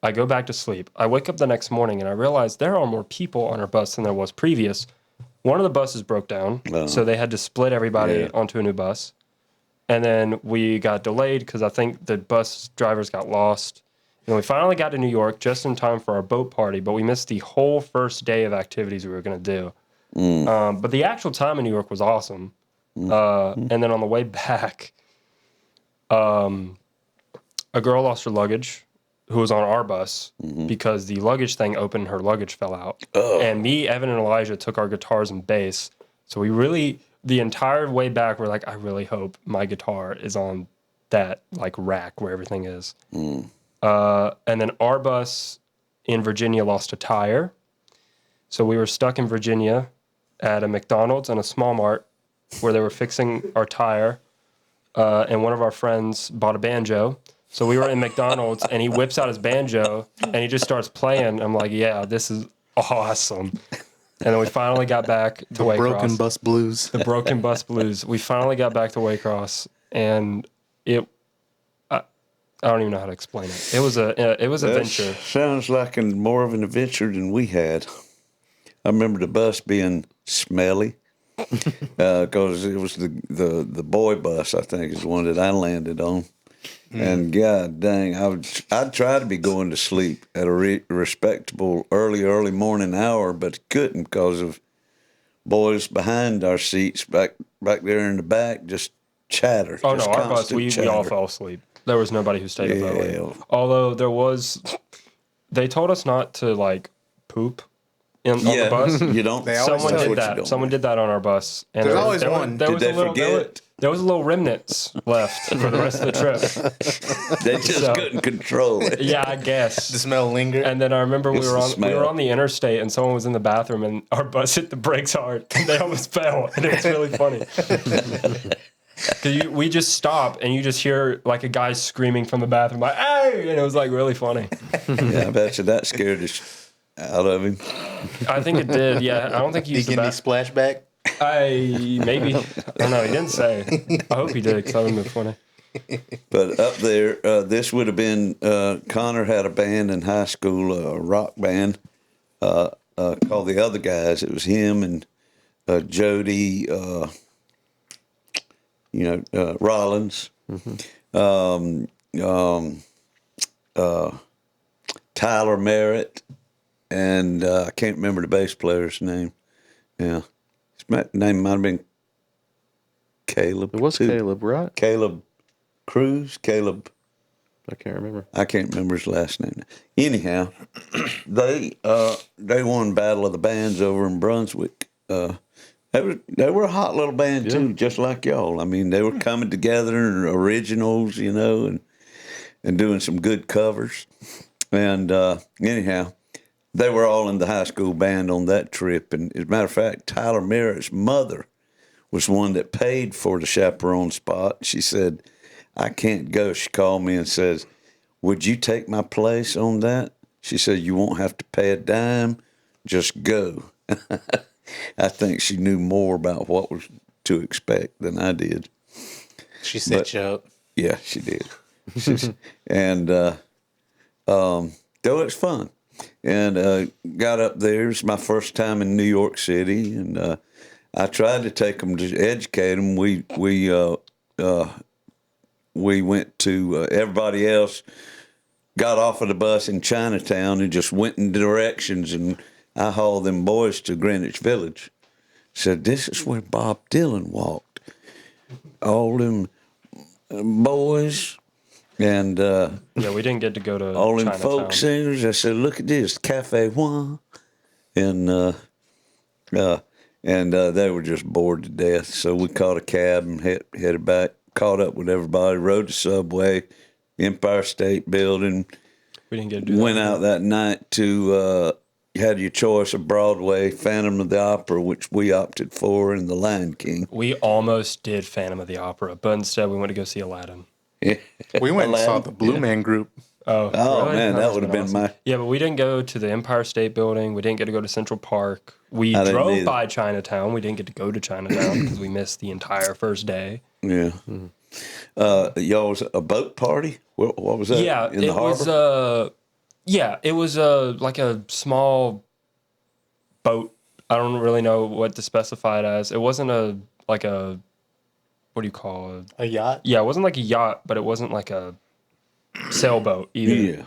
I go back to sleep. I wake up the next morning and I realize there are more people on our bus than there was previous. One of the buses broke down, so they had to split everybody onto a new bus. And then we got delayed because I think the bus drivers got lost. And we finally got to New York just in time for our boat party, but we missed the whole first day of activities we were going to do. But the actual time in New York was awesome. And then on the way back, a girl lost her luggage who was on our bus because the luggage thing opened and her luggage fell out. And me, Evan, and Elijah took our guitars and bass. So we really, the entire way back, we're like, I really hope my guitar is on that like rack where everything is. And then our bus in Virginia lost a tire. So we were stuck in Virginia at a McDonald's and a Small Mart where they were fixing our tire. And one of our friends bought a banjo. So we were in McDonald's and he whips out his banjo and he just starts playing. I'm like, yeah, this is awesome. And then we finally got back to Waycross. Broken bus blues. The broken bus blues. We finally got back to Waycross and I don't even know how to explain it. It was a venture. Sounds like more of an adventure than we had. I remember the bus being smelly because it was the boy bus, I think, is the one that I landed on. And God dang, I'd try to be going to sleep at a respectable early morning hour, but couldn't because of boys behind our seats back there in the back just chatter. Oh, no, just our bus, constant we all chatter. fell asleep. There was nobody who stayed up that late. Yeah. Although they told us not to, like, poop on the bus. You don't. They always Someone tell did you that. Someone did that on our bus. And There's always one. There Did was they a little, forget? There was a little remnants left for the rest of the trip. They just couldn't control it. Yeah, I guess. The smell lingered. And then I remember we It's were the on smell. the interstate and someone was in the bathroom and our bus hit the brakes hard and they almost fell and it was really funny. Cause we just stop and you just hear like a guy screaming from the bathroom like, "Hey!" and it was like really funny. Yeah, I bet you that scared us out of him. I think it did. Yeah, I don't think he Did used he the get any bath. splashback? Maybe. I don't know. He didn't say. I hope he did because that would have been funny. But up there, this would have been, Connor had a band in high school, a rock band called The Other Guys. It was him and Jody, Rollins, Tyler Merritt, and I can't remember the bass player's name. Yeah, his name might have been Caleb. It was Caleb, right? Caleb Cruz. Caleb. I can't remember. I can't remember his last name. Anyhow, they won Battle of the Bands over in Brunswick. They were a hot little band too, just like y'all. I mean, they were coming together and originals, and doing some good covers. And anyhow, they were all in the high school band on that trip. And as a matter of fact, Tyler Merritt's mother was one that paid for the chaperone spot. She said, I can't go. She called me and says, would you take my place on that? She said, you won't have to pay a dime. Just go. I think she knew more about what was to expect than I did. She set you up. Yeah, she did. And so it's fun. And got up there. It was my first time in New York City. And I tried to take them to educate them. We went to, everybody else got off of the bus in Chinatown and just went in directions, and I hauled them boys to Greenwich Village. Said, this is where Bob Dylan walked. All them boys and we didn't get to go to all them Chinatown. folk singers. I said, look at this, Cafe One. And they were just bored to death. So we caught a cab and headed back. Caught up with everybody, rode the subway, Empire State Building. We didn't get to do that. Went out that night to, you had your choice of Broadway, Phantom of the Opera, which we opted for, and The Lion King. We almost did Phantom of the Opera, but instead we went to go see Aladdin. We went and saw Aladdin, the Blue Man Group. Oh, really? Man, that must would have been awesome. my... Yeah, but we didn't go to the Empire State Building. We didn't get to go to Central Park. We I didn't drove either. by Chinatown. We didn't get to go to Chinatown because we missed the entire first day. Yeah. Y'all was a boat party? What was that? Yeah, in the it harbor? it was like a small boat. I don't really know what to specify it as. It wasn't what do you call it? A yacht? Yeah, it wasn't like a yacht, but it wasn't like a sailboat either. Yeah.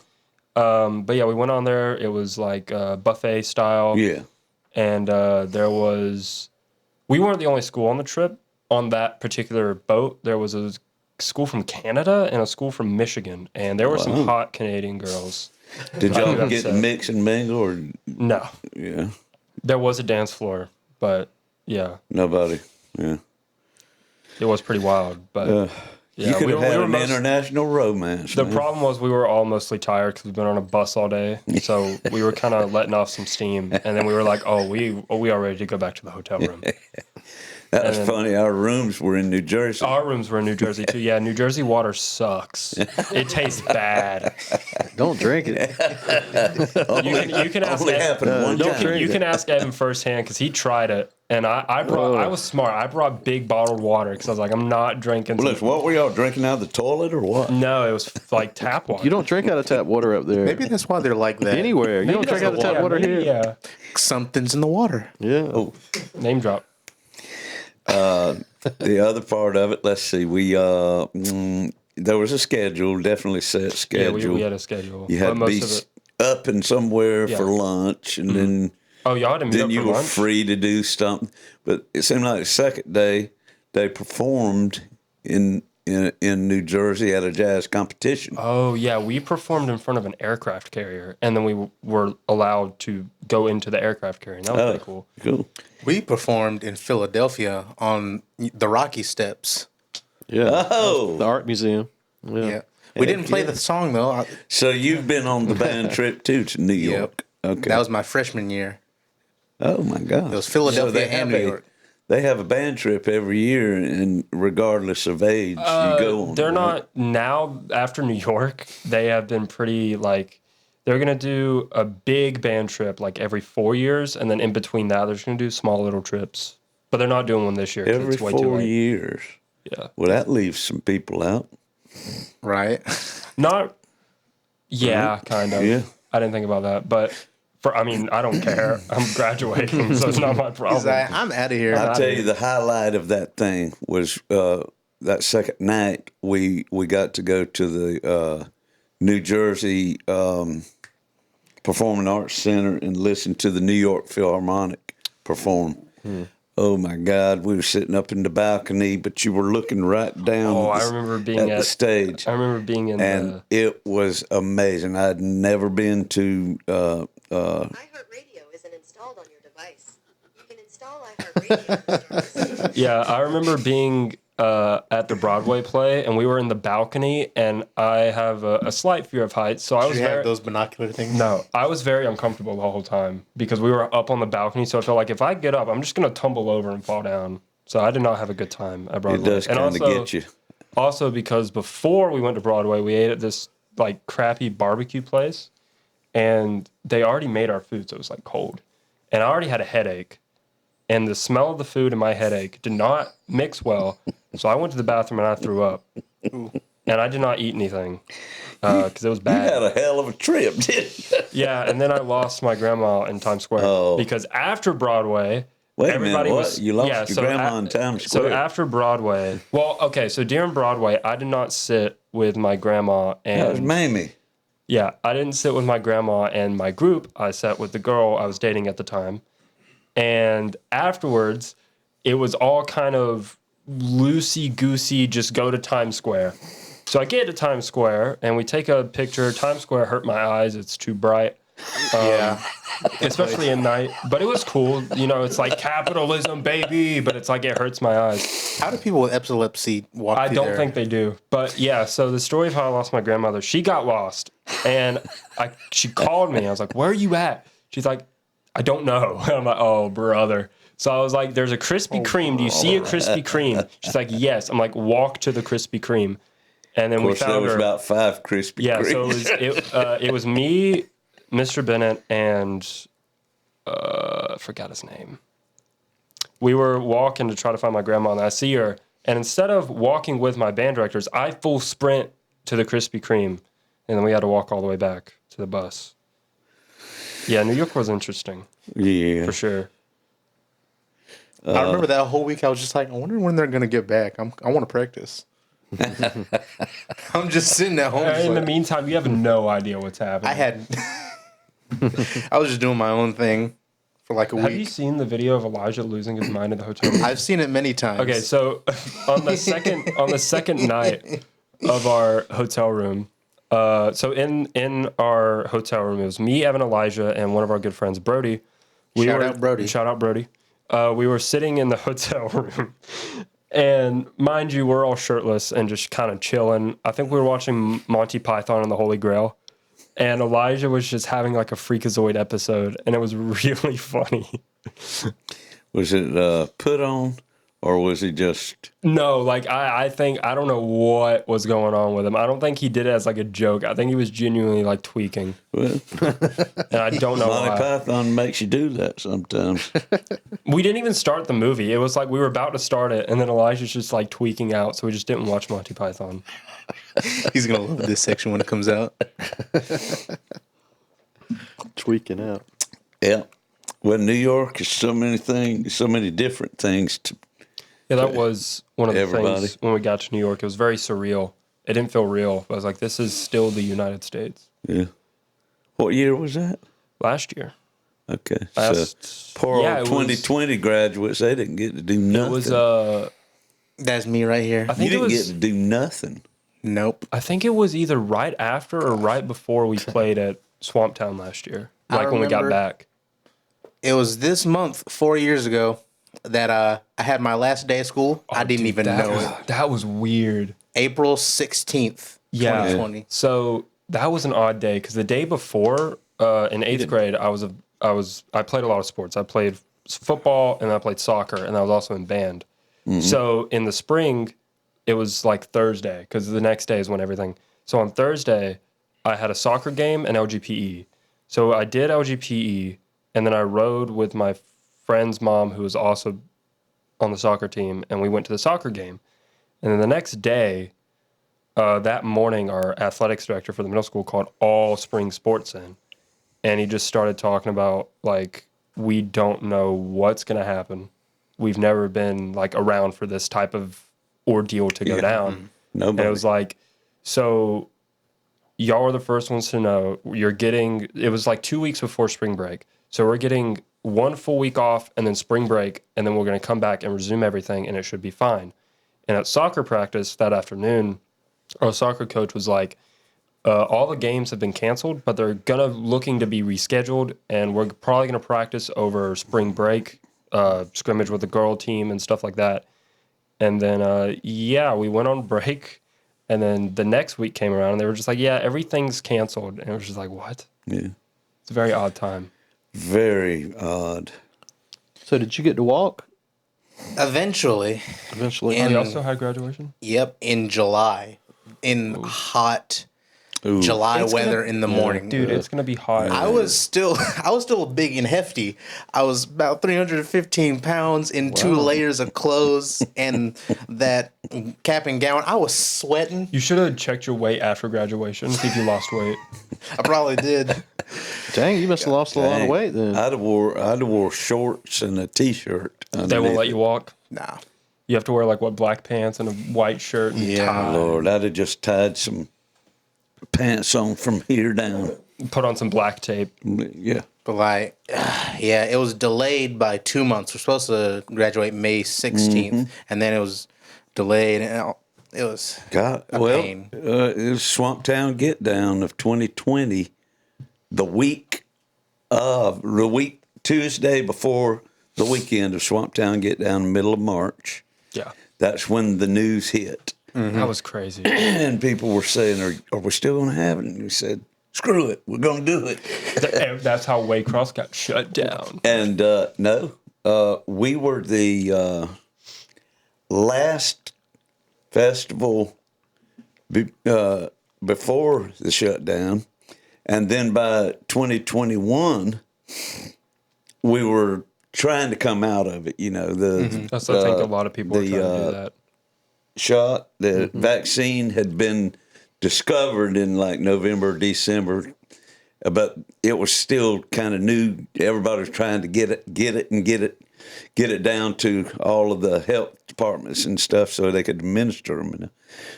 But yeah, we went on there. It was like buffet style. Yeah. And we weren't the only school on the trip. On that particular boat, there was a school from Canada and a school from Michigan, and there were some hot Canadian girls. Did I y'all think get that's to mix and mingle, or No, yeah, there was a dance floor, but yeah, nobody? Yeah. it was pretty wild. But You could have had an most- international romance. The man. problem was we were all mostly tired because we've been on a bus all day, so we were kind of letting off some steam, and then we were like, we are ready to go back to the hotel room. That was and- funny. Our rooms were in New Jersey. Our rooms were in New Jersey too. Yeah, New Jersey water sucks. It tastes bad. Don't drink it. You can ask Only Evan, happened one time. you can ask Evan firsthand because he tried it, and I was smart. I brought big bottled water because I was like, I'm not drinking. Well, look, what were y'all drinking out of the toilet or what? No, it was like tap water. You don't drink out of tap water up there. Maybe that's why they're like that. Anywhere. You don't drink out of tap water here. Yeah, Something's in the water. Yeah. Oh, name drop. the other part of it. Let's see. We there was a schedule, definitely set Yeah, schedule. we had a schedule. You had but to most be of it. up and somewhere Yeah. for lunch, and then Oh, y'all had to meet then up you for were lunch? free to do something. But it seemed like the second day they performed in New Jersey at a jazz competition. Oh, yeah. We performed in front of an aircraft carrier, and then we were allowed to go into the aircraft carrier, and that was pretty cool. Cool. We performed in Philadelphia on the Rocky Steps. Yeah. Oh, The art museum. Yeah. We didn't play the song, though. so you've been on the band trip too to New Yep. York? Okay. That was my freshman year. Oh my God. It was Philadelphia they and have New York. They have a band trip every year, and regardless of age, you go on. They're right? not now after New York. They have been pretty they're gonna do a big band trip like every 4 years, and then in between that, they're just gonna do small little trips. But they're not doing one this year. 'Cause every it's way too 4 late. years. Yeah, Well, that leaves some people out. Right? not. Yeah, kind of. Yeah. I didn't think about that, but I don't care. I'm graduating, so it's not my He's problem. like, I'm out of here. I'll tell you, the highlight of that thing was that second night we got to go to the New Jersey Performing Arts Center and listened to the New York Philharmonic perform. Oh my God, we were sitting up in the balcony, but you were looking right down I remember being at the stage. I remember being in And it was amazing. I'd never been to iHeartRadio isn't installed on your device. You can install iHeartRadio. Yeah, I remember being at the Broadway play, and we were in the balcony, and I have a slight fear of heights, so I was Did you have those binocular things? No, I was very uncomfortable the whole time because we were up on the balcony, so I felt like if I get up, I'm just going to tumble over and fall down. So I did not have a good time at Broadway. It does kind of get you. Also, because before we went to Broadway, we ate at this like crappy barbecue place, and they already made our food, so it was like cold. And I already had a headache, and the smell of the food and my headache did not mix well. So I went to the bathroom and I threw up. And I did not eat anything because it was bad. You had a hell of a trip, didn't you? Yeah, and then I lost my grandma in Times Square because after Broadway, Wait a everybody minute, what? was You lost your grandma in Times Square? So after Broadway, well, okay, so during Broadway, I did not sit with my grandma and That was Mamie. yeah, I didn't sit with my grandma and my group. I sat with the girl I was dating at the time, and afterwards, it was all kind of loosey goosey. Just go to Times Square. So I get to Times Square and we take a picture. Times Square hurt my eyes. It's too bright. Especially at night. But it was cool. You know, it's like capitalism, baby. But it's like it hurts my eyes. How do people with epilepsy walk I through don't there? think they do. But yeah, so the story of how I lost my grandmother, she got lost. And she called me. I was like, where are you at? She's like, I don't know. I'm like, oh, brother. So I was like, there's a Krispy Kreme. Do you see a Krispy Kreme? She's like, yes. I'm like, walk to the Krispy Kreme. And then Of course, we found there was her. about 5 Krispy Yeah, Kremes. so it was me, Mr. Bennett, and I forgot his name. We were walking to try to find my grandma, and I see her. And instead of walking with my band directors, I full sprint to the Krispy Kreme, and then we had to walk all the way back to the bus. Yeah, New York was interesting Yeah. for sure. I remember that whole week. I was just like, I wonder when they're gonna get back. I want to practice. I'm just sitting at home. just In the like- meantime, you have no idea what's happening. I had. I was just doing my own thing for like a Have you week. seen the video of Elijah losing his mind in the hotel room? I've seen it many times. Okay, so on the second night of our hotel room, so in our hotel room, it was me, Evan, Elijah, and one of our good friends, Brody. Shout out Brody. Shout out Brody. We were sitting in the hotel room, and mind you, we're all shirtless and just kind of chilling. I think we were watching Monty Python and the Holy Grail, and Elijah was just having like a freakazoid episode, and it was really funny. Was it put on, or was he just... No, like I think I don't know what was going on with him. I don't think he did it as like a joke. I think he was genuinely like tweaking, Well, and I don't know Monty why. Python makes you do that sometimes. We didn't even start the movie. It was like we were about to start it, and then Elijah's just like tweaking out, so we just didn't watch Monty Python. He's gonna love this section when it comes out. Tweaking out. Yeah. Well, New York is so many things, so many different things. Yeah, that was one of the Everybody. things when we got to New York. It was very surreal. It didn't feel real. I was like, this is still the United States. Yeah. What year was that? Last year. Okay. Last- So poor yeah, old it was- 2020 graduates, they didn't get to do nothing. It was That's me right here. I you think it didn't was get to do nothing. Nope. I think it was either right after or right before we played at Swamp Town last year. I Like when we got remember- back. It was this month, 4 years ago, that I had my last day of school. I didn't even know it. That was weird. April 16th, Yeah. 2020. So that was an odd day because the day before, in eighth grade, I played a lot of sports. I played football and I played soccer, and I was also in band. So in the spring, it was like Thursday because the next day is when everything. So on Thursday, I had a soccer game and LGPE. So I did LGPE, and then I rode with my friend's mom, who was also on the soccer team, and we went to the soccer game. And then the next day, that morning, our athletics director for the middle school called all spring sports in, and he just started talking about, like, we don't know what's going to happen. We've never been, like, around for this type of ordeal to go down. Nobody. And it was like, so, y'all are the first ones to know. It was like 2 weeks before spring break. So we're getting 1 full week off and then spring break, and then we're going to come back and resume everything, and it should be fine. And at soccer practice that afternoon, our soccer coach was like, all the games have been canceled, but they're looking to be rescheduled, and we're probably going to practice over spring break, scrimmage with the girl team and stuff like that. And then, we went on break, and then the next week came around, and they were just like, yeah, everything's canceled. And it was just like, what? Yeah. It's a very odd time. Very odd. So did you get to walk Eventually. eventually? And- You also had graduation? Yep, in July, in hot Ooh. July It's weather gonna- in the morning. Dude, it's going to be hot. I was still big and hefty. I was about 315 pounds in 2 layers of clothes and that cap and gown. I was sweating. You should have checked your weight after graduation, see if you lost weight. I probably did. Dang, you must have lost a lot of weight then. I'd have wore shorts and a t-shirt. They won't let you walk. Nah. You have to wear black pants and a white shirt and tie. Lord, I'd have just tied some pants on from here down. Put on some black tape. Yeah. But it was delayed by 2 months. We're supposed to graduate May 16th, and then it was delayed, and it was God, a well, pain. it was Swamp Town Get Down of 2020. The week Tuesday before the weekend of Swamp Town Get Down, middle of March. Yeah. That's when the news hit. That was crazy. And people were saying, are we still going to have it? And we said, screw it. We're going to do it. That's how Waycross got shut down. And no, we were the last festival before the shutdown. And then by 2021, we were trying to come out of it. That's I think a lot of people are trying to do that. Shot, the vaccine had been discovered in November, December, but it was still kind of new. Everybody was trying to get it down to all of the health departments and stuff so they could administer them.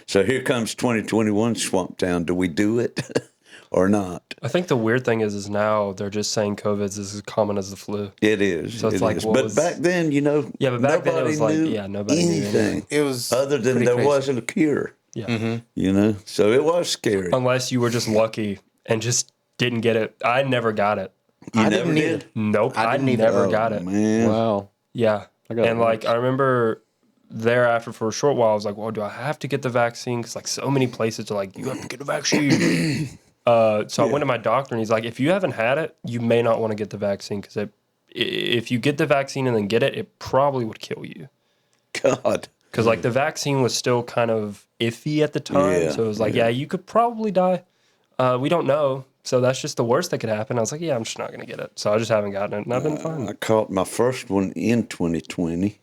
So here comes 2021 Swamp Town. Do we do it or not? I think the weird thing is now they're just saying COVID's as common as the flu. It is. So it's it like, is. what But was- back then, Yeah, but back then it was nobody knew nobody knew anything. anything. It was Other than pretty there crazy. wasn't a cure, Yeah. So it was scary. Unless you were just lucky and just didn't get it. I never got it. You I never didn't either. did? Nope. I didn't either. never Oh, got it. Man. Wow. Yeah. I got And it. I remember thereafter for a short while, I was like, well, do I have to get the vaccine? Because so many places are like, you have to get the vaccine. So I went to my doctor and he's like, if you haven't had it, you may not want to get the vaccine because if you get the vaccine and then get it, it probably would kill you. God. Because the vaccine was still kind of iffy at the time. Yeah, So it was like, yeah, you could probably die. We don't know. So that's just the worst that could happen. I was like, yeah, I'm just not going to get it. So I just haven't gotten it and I've been fine. I caught my first one in 2020.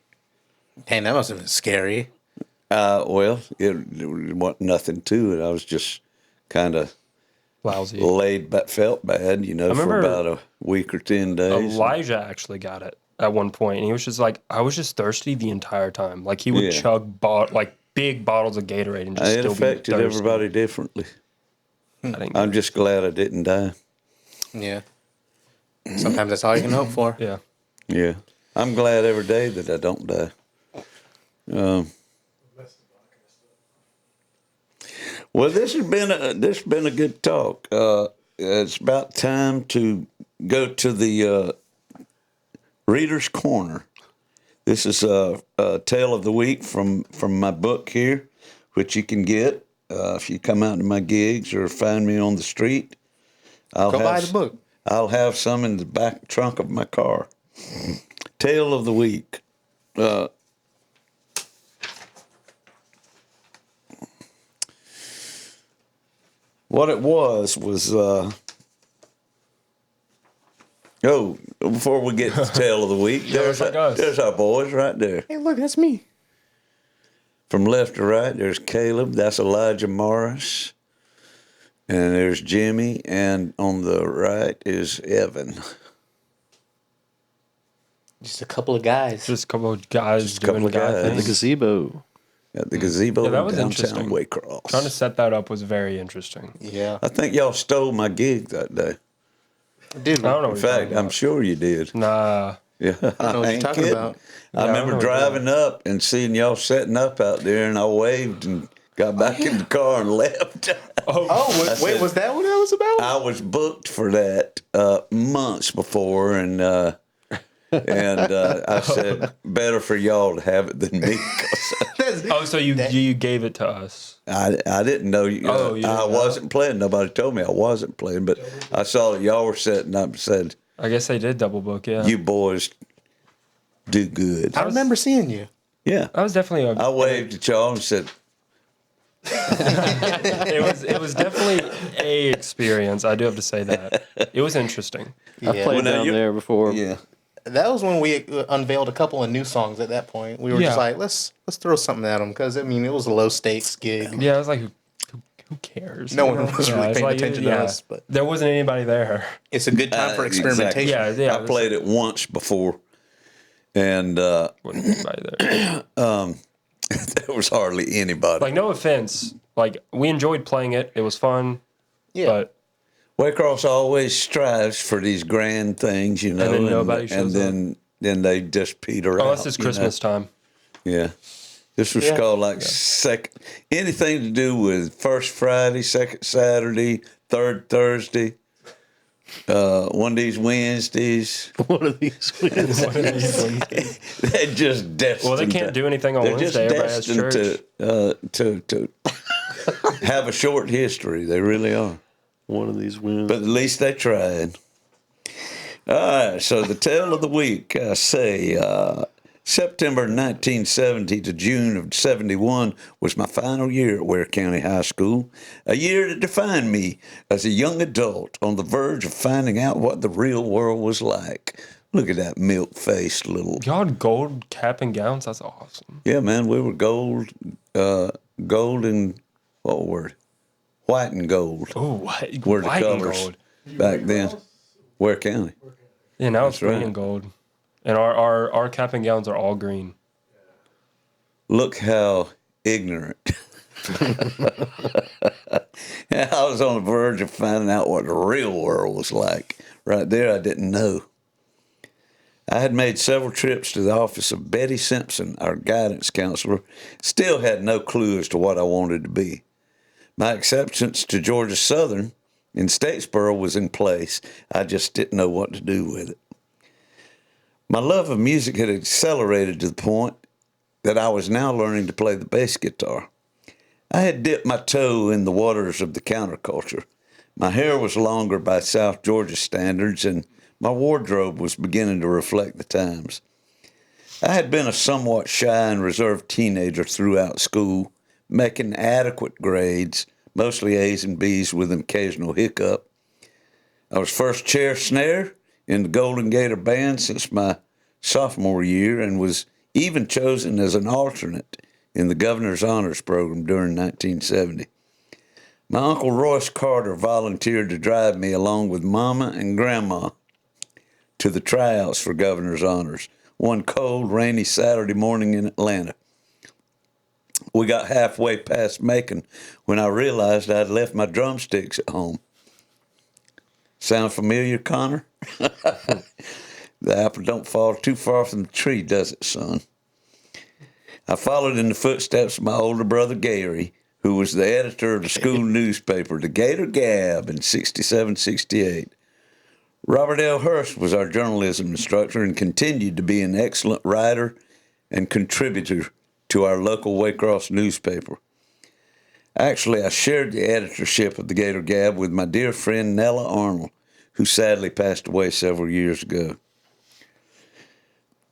Dang, that must have been scary. Well, it wasn't nothing to it. I was just kind of Lousy. felt bad, for remember about a week or 10 days. Elijah actually got it at one point, and he was just like, I was just thirsty the entire time. He would Yeah. chug big bottles of Gatorade and just It still affected be thirsty. everybody differently. I think, I'm just glad I didn't die. Yeah. Sometimes that's all you can hope for. yeah. Yeah. I'm glad every day that I don't die. Well, this has been a good talk. It's about time to go to the Reader's Corner. This is a tale of the week from my book here, which you can get if you come out to my gigs or find me on the street. Go buy the book. I'll have some in the back trunk of my car. Tale of the week. What it was before we get to the tale of the week, looks like us. there's our boys right there. Hey, look, that's me. From left to right, there's Caleb. That's Elijah Morris. And there's Jimmy. And on the right is Evan. Just a couple of guys. Just a couple of guys Just a couple doing of guy guys. At the things. gazebo. at the gazebo Yeah, that in was downtown interesting. Waycross. Trying to set that up was very interesting. Yeah. I think y'all stole my gig that day. Dude, I don't know In what you're talking fact, I'm about. sure you did. Nah. Yeah, I don't know what you're talking about. I I don't know remember what you're driving up and seeing y'all setting up out there, and I waved and got back in the car and left. Oh, wait, was that what that was about? I was booked for that months before, and I said, better for y'all to have it than me. 'Cause Oh, so you gave it to us. I didn't know you. Oh, you didn't I know? wasn't playing. Nobody told me I wasn't playing, but I saw that y'all were setting up and said, I guess they did double book, yeah. you boys do good. I remember seeing you. Yeah. That was definitely I waved at y'all and said, it was definitely a experience. I do have to say that. It was interesting. I Yeah. played Well, now down you- there before. yeah. That was when we unveiled a couple of new songs. At that point, we were just Yeah. like, let's throw something at them because I mean it was a low stakes gig. Yeah, I was like, who cares? No You one know? was really it's paying attention to us, but there wasn't anybody there. it's a good time for experimentation. Exactly. Yeah, I played it once before, and Wasn't anybody there. there was hardly anybody. Like, no offense. Like, we enjoyed playing it. It was fun. Yeah. But Waycross always strives for these grand things, you know, then nobody shows and then they just peter out. unless it's you know. Christmas time. Yeah. This was Yeah. called like anything to do with first Friday, second Saturday, third Thursday, one of these Wednesdays. One of these wins. They're just destined. Well, they can't do anything on They're Wednesday. just Everybody has destined church. to have a short history. They really are. One of these wins. But at least they tried. All right, so the tale of the week, I say, September 1970 to June of 71 was my final year at Ware County High School, a year that defined me as a young adult on the verge of finding out what the real world was like. Look at that milk-faced little... Y'all had gold cap and gowns? That's awesome. Yeah, man, we were gold and, what word? White and gold Oh, white, were the white and colors gold. back then. Ware County. Yeah, now it's green right. and gold. And our cap and gowns are all green. Look how ignorant. I was on the verge of finding out what the real world was like. Right there, I didn't know. I had made several trips to the office of Betty Simpson, our guidance counselor, still had no clue as to what I wanted to be. My acceptance to Georgia Southern in Statesboro was in place. I just didn't know what to do with it. My love of music had accelerated to the point that I was now learning to play the bass guitar. I had dipped my toe in the waters of the counterculture. My hair was longer by South Georgia standards, and my wardrobe was beginning to reflect the times. I had been a somewhat shy and reserved teenager throughout school, making adequate grades, mostly A's and B's with an occasional hiccup. I was first chair snare in the Golden Gator Band since my sophomore year and was even chosen as an alternate in the Governor's Honors Program during 1970. My Uncle Royce Carter volunteered to drive me along with Mama and Grandma to the tryouts for Governor's Honors one cold, rainy Saturday morning in Atlanta. We got halfway past Macon when I realized I'd left my drumsticks at home. Sound familiar, Connor? The apple don't fall too far from the tree, does it, son? I followed in the footsteps of my older brother, Gary, who was the editor of the school newspaper, the Gator Gab, in 67, 68. Robert L. Hurst was our journalism instructor and continued to be an excellent writer and contributor to our local Waycross newspaper. Actually, I shared the editorship of the Gator Gab with my dear friend Nella Arnold, who sadly passed away several years ago.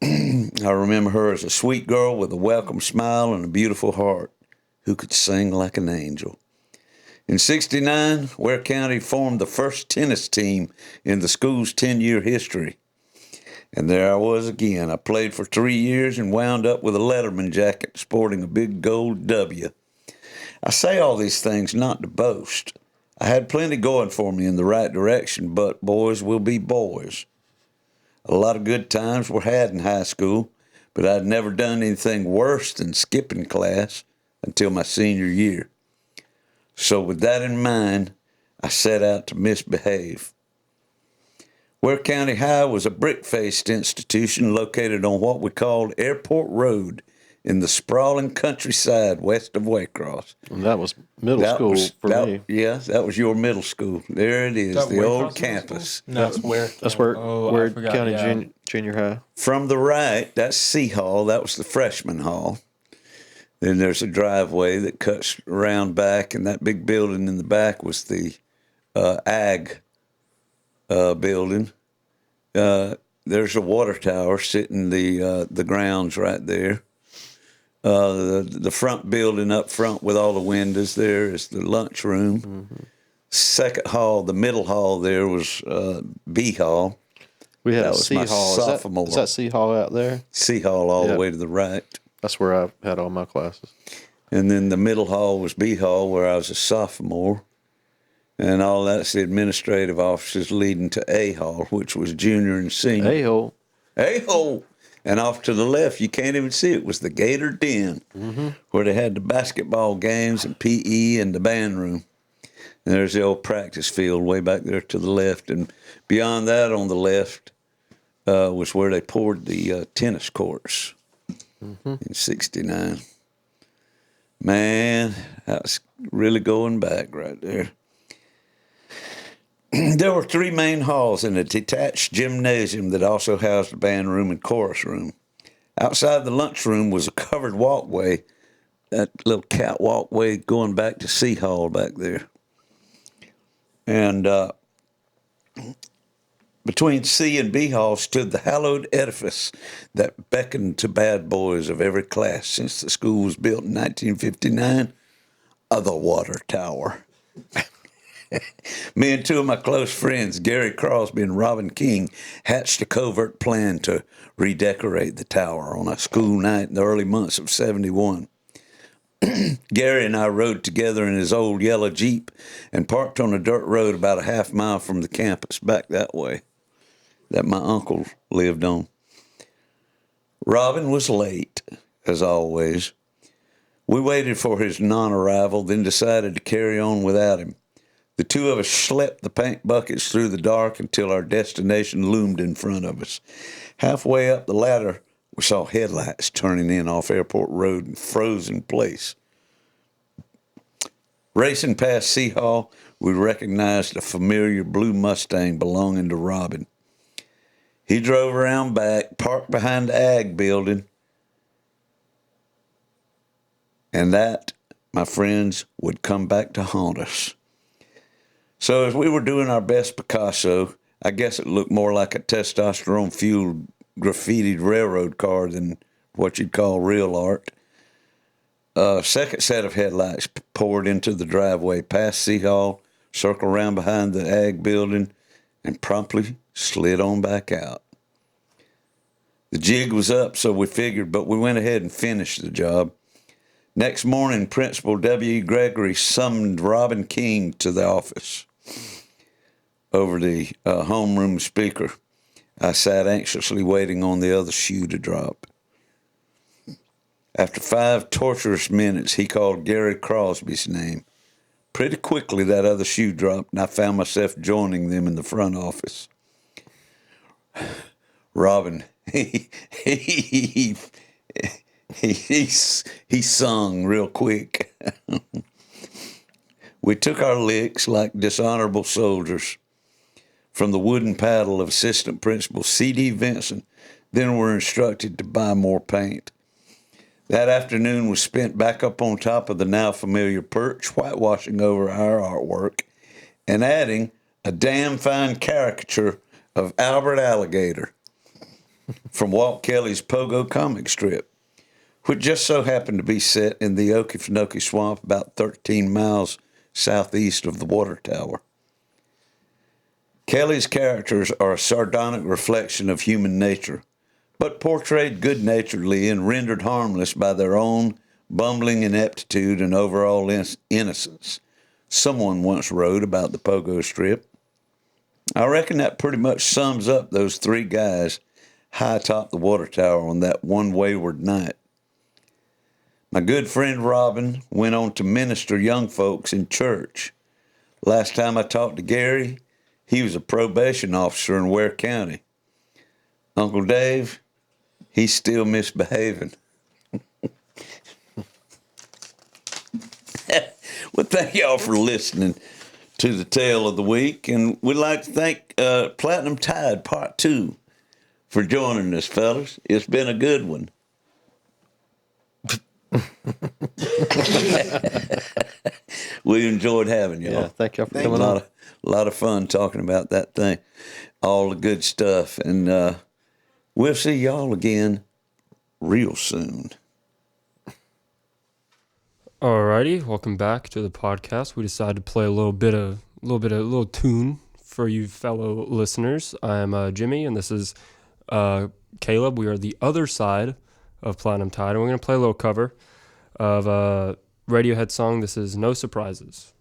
I remember her as a sweet girl with a welcome smile and a beautiful heart who could sing like an angel. In 69, Ware County formed the first tennis team in the school's 10-year history. And there I was again. I played for 3 years and wound up with a Letterman jacket sporting a big gold W. I say all these things not to boast. I had plenty going for me in the right direction, but boys will be boys. A lot of good times were had in high school, but I'd never done anything worse than skipping class until my senior year. So with that in mind, I set out to misbehave. Ware County High was a brick-faced institution located on what we called Airport Road in the sprawling countryside west of Waycross. And that was middle school for me. Yeah, that was your middle school. There it is, that the Waycross old Middle campus. No, that's where. That's where Oh, I Ware forgot, County yeah. Junior High. From the right, that's C Hall. That was the freshman hall. Then there's a driveway that cuts around back, and that big building in the back was the ag building. There's a water tower sitting the grounds right there. The front building up front with all the windows there is the lunchroom. Mm-hmm. Second hall, the middle hall there was B Hall. We had That a was C my Hall. sophomore. Is that C Hall out there? C Hall all Yep. the way to the right. That's where I had all my classes. And then the middle hall was B Hall, where I was a sophomore. And all that's the administrative offices leading to A Hall, which was junior and senior. A-hole. A-hole. And off to the left, you can't even see it, was the Gator Den, where they had the basketball games and PE and the band room. And there's the old practice field way back there to the left. And beyond that on the left was where they poured the tennis courts in 69. Man, that's really going back right there. There were 3 main halls and a detached gymnasium that also housed the band room and chorus room. Outside the lunchroom was a covered walkway, that little catwalk way going back to C Hall back there. And between C and B Hall stood the hallowed edifice that beckoned to bad boys of every class since the school was built in 1959, the water tower. Me and 2 of my close friends, Gary Crosby and Robin King, hatched a covert plan to redecorate the tower on a school night in the early months of 71. Gary and I rode together in his old yellow Jeep and parked on a dirt road about a half mile from the campus back that way that my uncle lived on. Robin was late, as always. We waited for his non-arrival, then decided to carry on without him. The 2 of us schlepped the paint buckets through the dark until our destination loomed in front of us. Halfway up the ladder, we saw headlights turning in off Airport Road and froze in place. Racing past C Hall, we recognized a familiar blue Mustang belonging to Robin. He drove around back, parked behind the ag building, and that, my friends, would come back to haunt us. So as we were doing our best Picasso, I guess it looked more like a testosterone-fueled graffitied railroad car than what you'd call real art. A second set of headlights poured into the driveway past C Hall, circled around behind the ag building, and promptly slid on back out. The jig was up, so we figured, but we went ahead and finished the job. Next morning, Principal W. Gregory summoned Robin King to the office. Over the homeroom speaker, I sat anxiously waiting on the other shoe to drop. After 5 torturous minutes, he called Gary Crosby's name. Pretty quickly, that other shoe dropped, and I found myself joining them in the front office. Robin, he sung real quick. We took our licks like dishonorable soldiers from the wooden paddle of Assistant Principal C.D. Vinson, then were instructed to buy more paint. That afternoon was spent back up on top of the now familiar perch, whitewashing over our artwork and adding a damn fine caricature of Albert Alligator from Walt Kelly's Pogo comic strip, which just so happened to be set in the Okefenokee Swamp about 13 miles southeast of the water tower. Kelly's characters are a sardonic reflection of human nature, but portrayed good-naturedly and rendered harmless by their own bumbling ineptitude and overall innocence. Someone once wrote about the Pogo strip. I reckon that pretty much sums up those 3 guys high atop the water tower on that one wayward night. My good friend Robin went on to minister young folks in church. Last time I talked to Gary, he was a probation officer in Ware County. Uncle Dave, he's still misbehaving. Well, thank y'all for listening to the tale of the week, and we'd like to thank Platinum Tide Part 2 for joining us, fellas. It's been a good one. We enjoyed having y'all. Yeah, thank y'all for Thank coming you. on. A lot of fun talking about that thing, all the good stuff, and we'll see y'all again real soon. Alrighty, welcome back to the podcast. We decided to play a little tune for you fellow listeners. I'm Jimmy, and this is Caleb. We are the other side of Platinum Tide, and we're gonna play a little cover of a Radiohead song. This is No Surprises.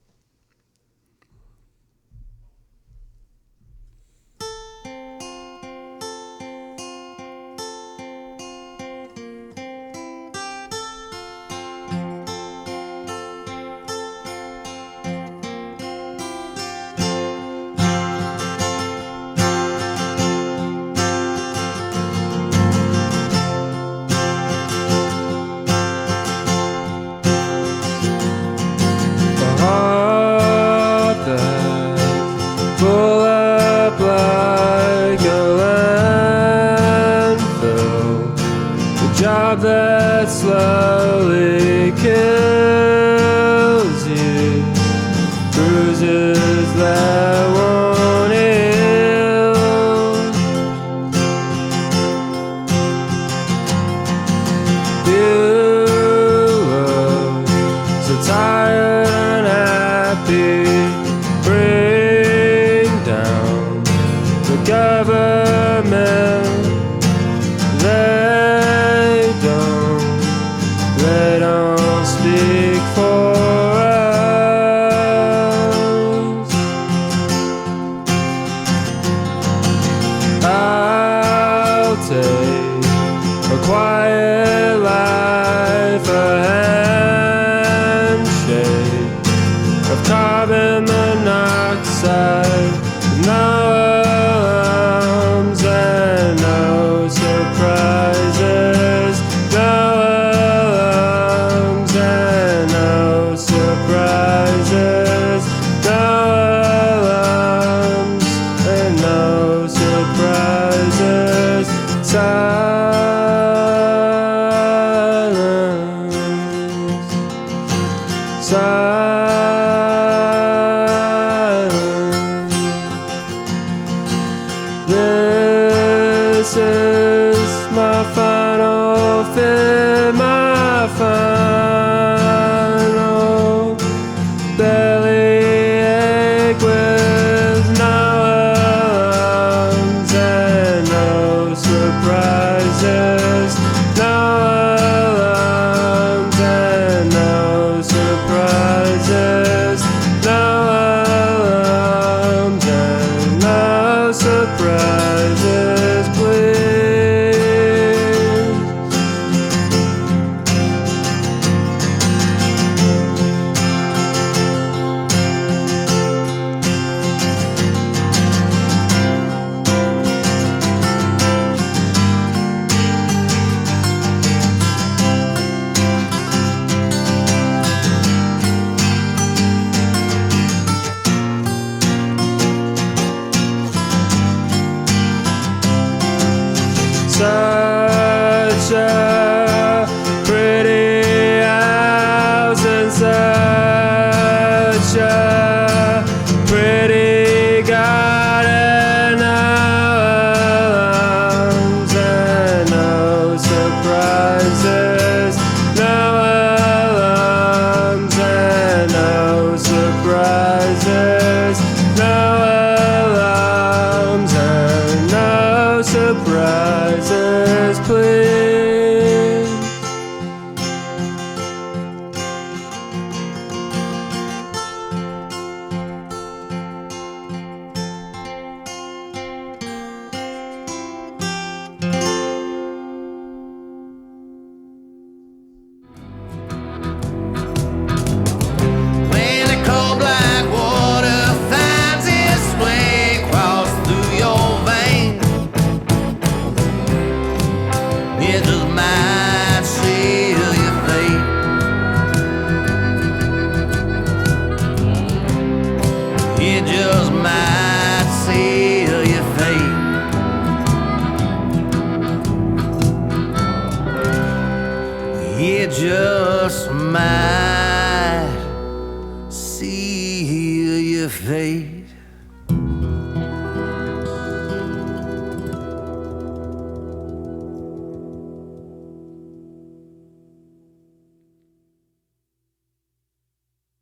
Full up like a landfill, the job that slowly kills you, bruises that won't heal. You look so tired and happy. Government, they don't speak for us. I'll take a quiet life, a handshake of carbon monoxide, no alarms and no surprises, no alarms and no surprises, no alarms and no surprises. This is my final fear, my final bellyache with no alarms and no surprises, no alarms and no surprises, no alarms and no surprises, please. Such a pretty house and such a pretty garden, no alarms and no surprises, no alarms and no surprises, no alarms and no surprises, please. just might seal your fate. It just might.